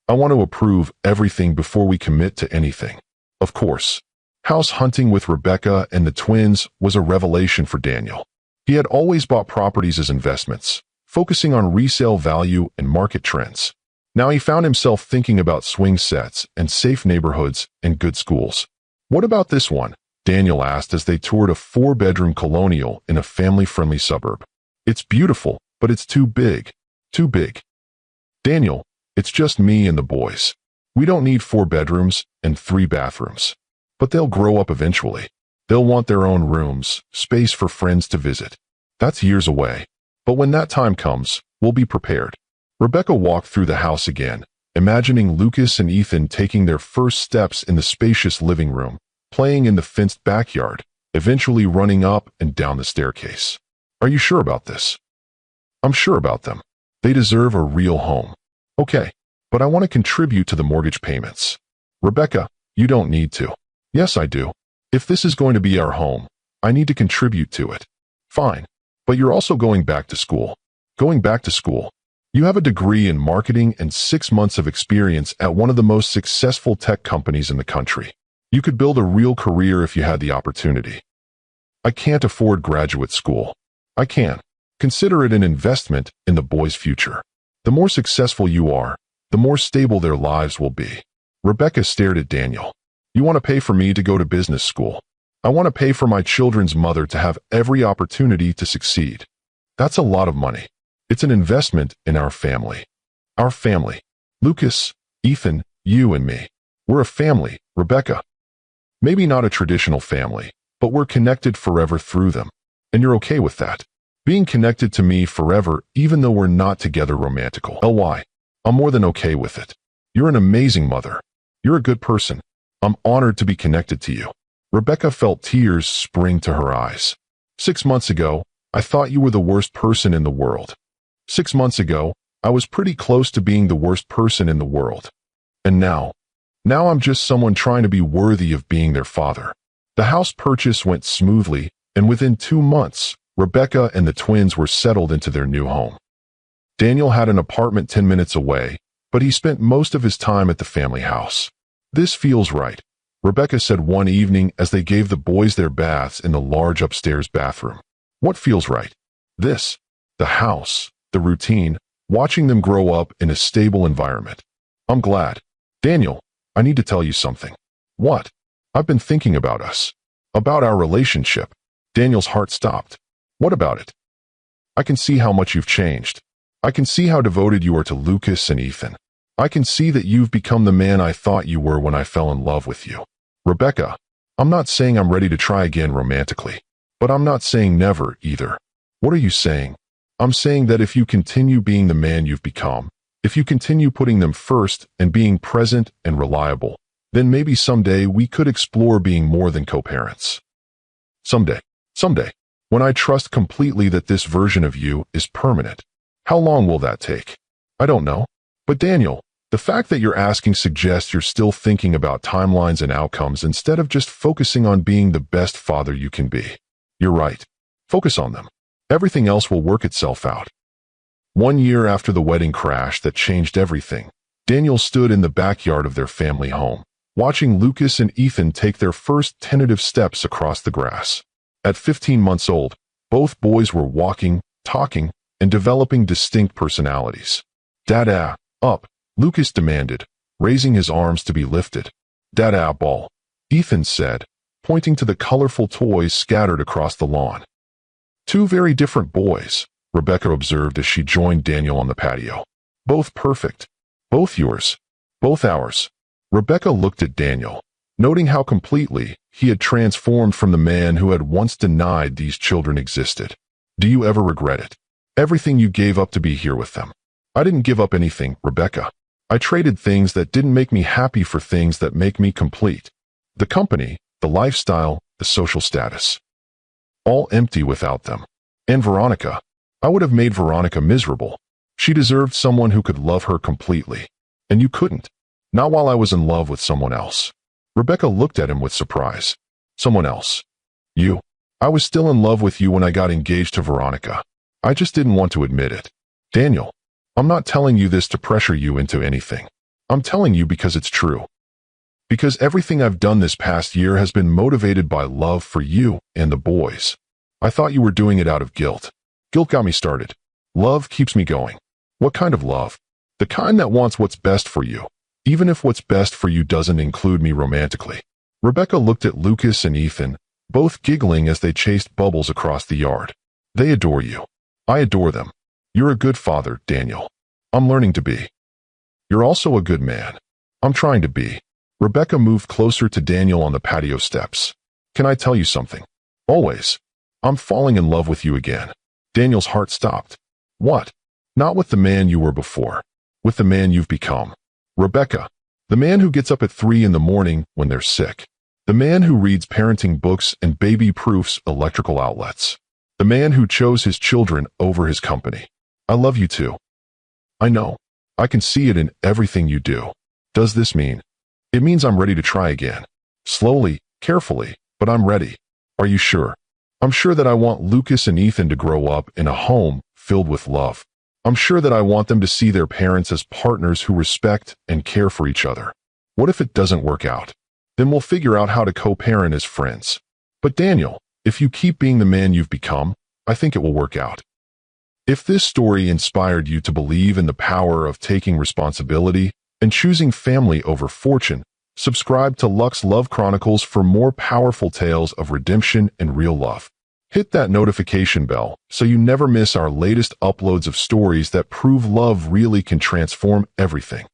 I want to approve everything before we commit to anything. Of course. House hunting with Rebecca and the twins was a revelation for Daniel. He had always bought properties as investments, focusing on resale value and market trends. Now he found himself thinking about swing sets and safe neighborhoods and good schools. What about this one? Daniel asked as they toured a 4-bedroom colonial in a family-friendly suburb. It's beautiful, but it's too big. Too big. Daniel, it's just me and the boys. We don't need 4 bedrooms and 3 bathrooms. But they'll grow up eventually. They'll want their own rooms, space for friends to visit. That's years away. But when that time comes, we'll be prepared. Rebecca walked through the house again, imagining Lucas and Ethan taking their first steps in the spacious living room, playing in the fenced backyard, eventually running up and down the staircase. Are you sure about this? I'm sure about them. They deserve a real home. Okay, but I want to contribute to the mortgage payments. Rebecca, you don't need to. Yes, I do. If this is going to be our home, I need to contribute to it. Fine. But you're also going back to school. Going back to school. You have a degree in marketing and 6 months of experience at one of the most successful tech companies in the country. You could build a real career if you had the opportunity. I can't afford graduate school. I can. Consider it an investment in the boys' future. The more successful you are, the more stable their lives will be. Rebecca stared at Daniel. You want to pay for me to go to business school. I want to pay for my children's mother to have every opportunity to succeed. That's a lot of money. It's an investment in our family. Our family. Lucas, Ethan, you and me. We're a family, Rebecca. Maybe not a traditional family, but we're connected forever through them. And you're okay with that. Being connected to me forever, even though we're not together romantical. I'm more than okay with it. You're an amazing mother. You're a good person. I'm honored to be connected to you. Rebecca felt tears spring to her eyes. 6 months ago, I thought you were the worst person in the world. 6 months ago, I was pretty close to being the worst person in the world. And now I'm just someone trying to be worthy of being their father. The house purchase went smoothly, and within 2 months, Rebecca and the twins were settled into their new home. Daniel had an apartment 10 minutes away, but he spent most of his time at the family house. This feels right, Rebecca said one evening as they gave the boys their baths in the large upstairs bathroom. What feels right? This. The house, the routine, watching them grow up in a stable environment. I'm glad. Daniel, I need to tell you something. What? I've been thinking about us. About our relationship. Daniel's heart stopped. What about it? I can see how much you've changed. I can see how devoted you are to Lucas and Ethan. I can see that you've become the man I thought you were when I fell in love with you. Rebecca, I'm not saying I'm ready to try again romantically, but I'm not saying never either. What are you saying? I'm saying that if you continue being the man you've become, if you continue putting them first and being present and reliable, then maybe someday we could explore being more than co-parents. Someday, when I trust completely that this version of you is permanent. How long will that take? I don't know. But Daniel, the fact that you're asking suggests you're still thinking about timelines and outcomes instead of just focusing on being the best father you can be. You're right. Focus on them. Everything else will work itself out. 1 year after the wedding crash that changed everything, Daniel stood in the backyard of their family home, watching Lucas and Ethan take their first tentative steps across the grass. At 15 months old, both boys were walking, talking, and developing distinct personalities. Dada, up, Lucas demanded, raising his arms to be lifted. Dada ball, Ethan said, pointing to the colorful toys scattered across the lawn. 2 very different boys, Rebecca observed as she joined Daniel on the patio. Both perfect. Both yours. Both ours. Rebecca looked at Daniel, noting how completely he had transformed from the man who had once denied these children existed. Do you ever regret it? Everything you gave up to be here with them. I didn't give up anything, Rebecca. I traded things that didn't make me happy for things that make me complete. The company, the lifestyle, the social status. All empty without them. And Veronica. I would have made Veronica miserable. She deserved someone who could love her completely. And you couldn't. Not while I was in love with someone else. Rebecca looked at him with surprise. Someone else. You. I was still in love with you when I got engaged to Veronica. I just didn't want to admit it. Daniel, I'm not telling you this to pressure you into anything. I'm telling you because it's true. Because everything I've done this past year has been motivated by love for you and the boys. I thought you were doing it out of guilt. Guilt got me started. Love keeps me going. What kind of love? The kind that wants what's best for you, even if what's best for you doesn't include me romantically. Rebecca looked at Lucas and Ethan, both giggling as they chased bubbles across the yard. They adore you. I adore them. You're a good father, Daniel. I'm learning to be. You're also a good man. I'm trying to be. Rebecca moved closer to Daniel on the patio steps. Can I tell you something? Always. I'm falling in love with you again. Daniel's heart stopped. What? Not with the man you were before. With the man you've become. Rebecca. The man who gets up at 3 in the morning when they're sick. The man who reads parenting books and baby-proofs electrical outlets. The man who chose his children over his company. I love you too. I know. I can see it in everything you do. Does this mean? It means I'm ready to try again. Slowly, carefully, but I'm ready. Are you sure? I'm sure that I want Lucas and Ethan to grow up in a home filled with love. I'm sure that I want them to see their parents as partners who respect and care for each other. What if it doesn't work out? Then we'll figure out how to co-parent as friends. But Daniel, if you keep being the man you've become, I think it will work out. If this story inspired you to believe in the power of taking responsibility and choosing family over fortune, subscribe to Lux Love Chronicles for more powerful tales of redemption and real love. Hit that notification bell so you never miss our latest uploads of stories that prove love really can transform everything.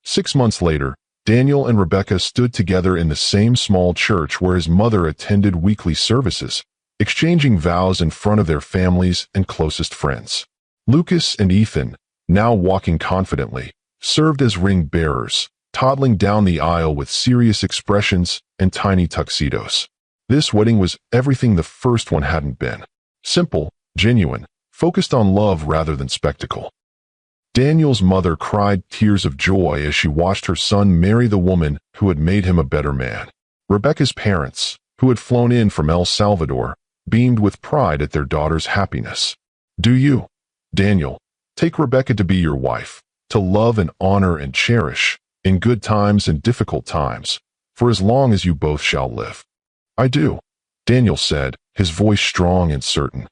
6 months later, Daniel and Rebecca stood together in the same small church where his mother attended weekly services, exchanging vows in front of their families and closest friends. Lucas and Ethan, now walking confidently, served as ring bearers, toddling down the aisle with serious expressions and tiny tuxedos. This wedding was everything the first one hadn't been. Simple, genuine, focused on love rather than spectacle. Daniel's mother cried tears of joy as she watched her son marry the woman who had made him a better man. Rebecca's parents, who had flown in from El Salvador, beamed with pride at their daughter's happiness. Do you, Daniel, take Rebecca to be your wife, to love and honor and cherish, in good times and difficult times, for as long as you both shall live? I do, Daniel said, his voice strong and certain.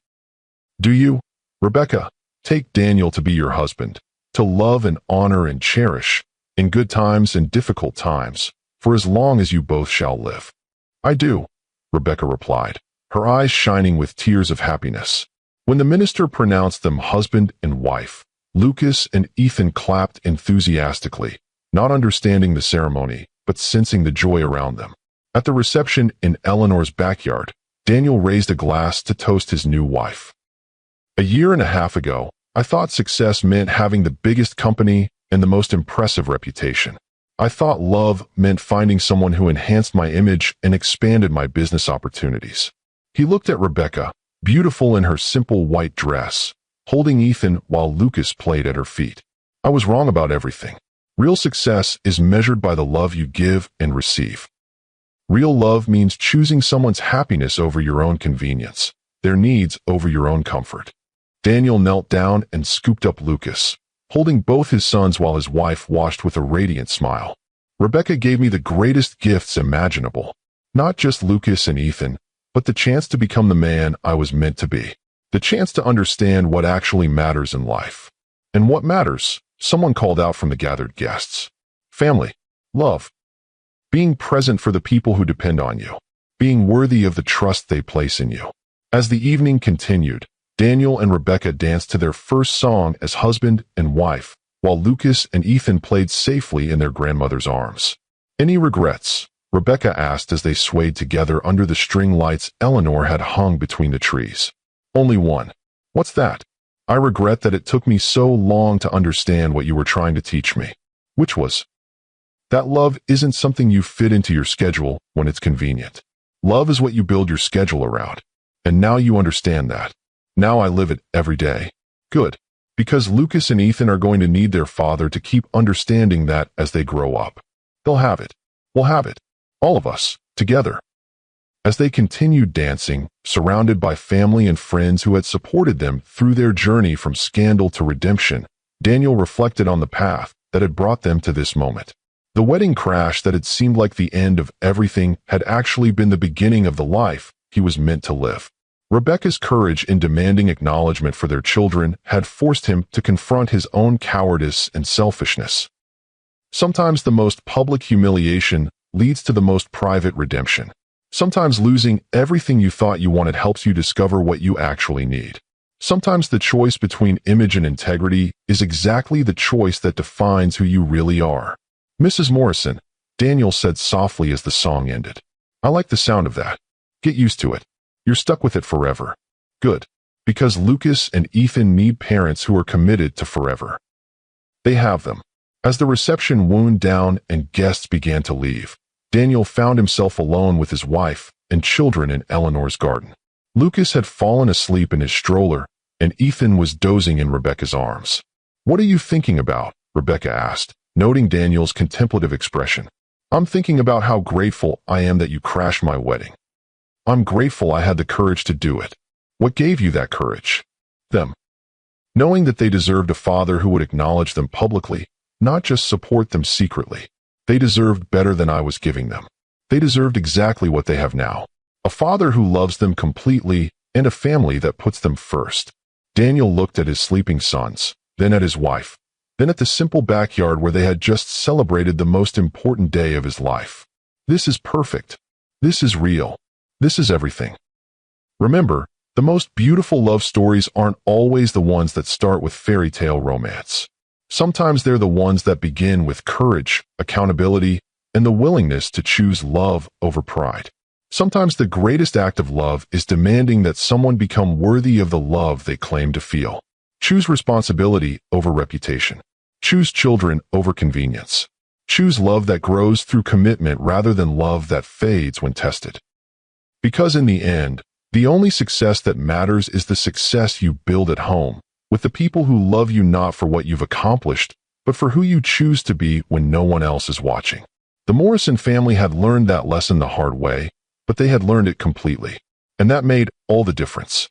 Do you, Rebecca, take Daniel to be your husband, to love and honor and cherish, in good times and difficult times, for as long as you both shall live? I do, Rebecca replied, her eyes shining with tears of happiness. When the minister pronounced them husband and wife, Lucas and Ethan clapped enthusiastically, not understanding the ceremony, but sensing the joy around them. At the reception in Eleanor's backyard, Daniel raised a glass to toast his new wife. A year and a half ago, I thought success meant having the biggest company and the most impressive reputation. I thought love meant finding someone who enhanced my image and expanded my business opportunities. He looked at Rebecca, beautiful in her simple white dress, holding Ethan while Lucas played at her feet. I was wrong about everything. Real success is measured by the love you give and receive. Real love means choosing someone's happiness over your own convenience, their needs over your own comfort. Daniel knelt down and scooped up Lucas, holding both his sons while his wife watched with a radiant smile. Rebecca gave me the greatest gifts imaginable. Not just Lucas and Ethan, but the chance to become the man I was meant to be. The chance to understand what actually matters in life. And what matters, someone called out from the gathered guests. Family. Love. Being present for the people who depend on you. Being worthy of the trust they place in you. As the evening continued, Daniel and Rebecca danced to their first song as husband and wife, while Lucas and Ethan played safely in their grandmother's arms. Any regrets? Rebecca asked as they swayed together under the string lights Eleanor had hung between the trees. Only one. What's that? I regret that it took me so long to understand what you were trying to teach me. Which was? That love isn't something you fit into your schedule when it's convenient. Love is what you build your schedule around. And now you understand that. Now I live it every day. Good. Because Lucas and Ethan are going to need their father to keep understanding that as they grow up. They'll have it. We'll have it. All of us, together. As they continued dancing, surrounded by family and friends who had supported them through their journey from scandal to redemption, Daniel reflected on the path that had brought them to this moment. The wedding crash that had seemed like the end of everything had actually been the beginning of the life he was meant to live. Rebecca's courage in demanding acknowledgement for their children had forced him to confront his own cowardice and selfishness. Sometimes the most public humiliation leads to the most private redemption. Sometimes losing everything you thought you wanted helps you discover what you actually need. Sometimes the choice between image and integrity is exactly the choice that defines who you really are. Mrs. Morrison, Daniel said softly as the song ended. I like the sound of that. Get used to it. You're stuck with it forever. Good. Because Lucas and Ethan need parents who are committed to forever. They have them. As the reception wound down and guests began to leave, Daniel found himself alone with his wife and children in Eleanor's garden. Lucas had fallen asleep in his stroller, and Ethan was dozing in Rebecca's arms. What are you thinking about? Rebecca asked, noting Daniel's contemplative expression. I'm thinking about how grateful I am that you crashed my wedding. I'm grateful I had the courage to do it. What gave you that courage? Them. Knowing that they deserved a father who would acknowledge them publicly, not just support them secretly. They deserved better than I was giving them. They deserved exactly what they have now. A father who loves them completely and a family that puts them first. Daniel looked at his sleeping sons, then at his wife, then at the simple backyard where they had just celebrated the most important day of his life. This is perfect. This is real. This is everything. Remember, the most beautiful love stories aren't always the ones that start with fairy tale romance. Sometimes they're the ones that begin with courage, accountability, and the willingness to choose love over pride. Sometimes the greatest act of love is demanding that someone become worthy of the love they claim to feel. Choose responsibility over reputation. Choose children over convenience. Choose love that grows through commitment rather than love that fades when tested. Because in the end, the only success that matters is the success you build at home, with the people who love you not for what you've accomplished, but for who you choose to be when no one else is watching. The Morrison family had learned that lesson the hard way, but they had learned it completely. And that made all the difference.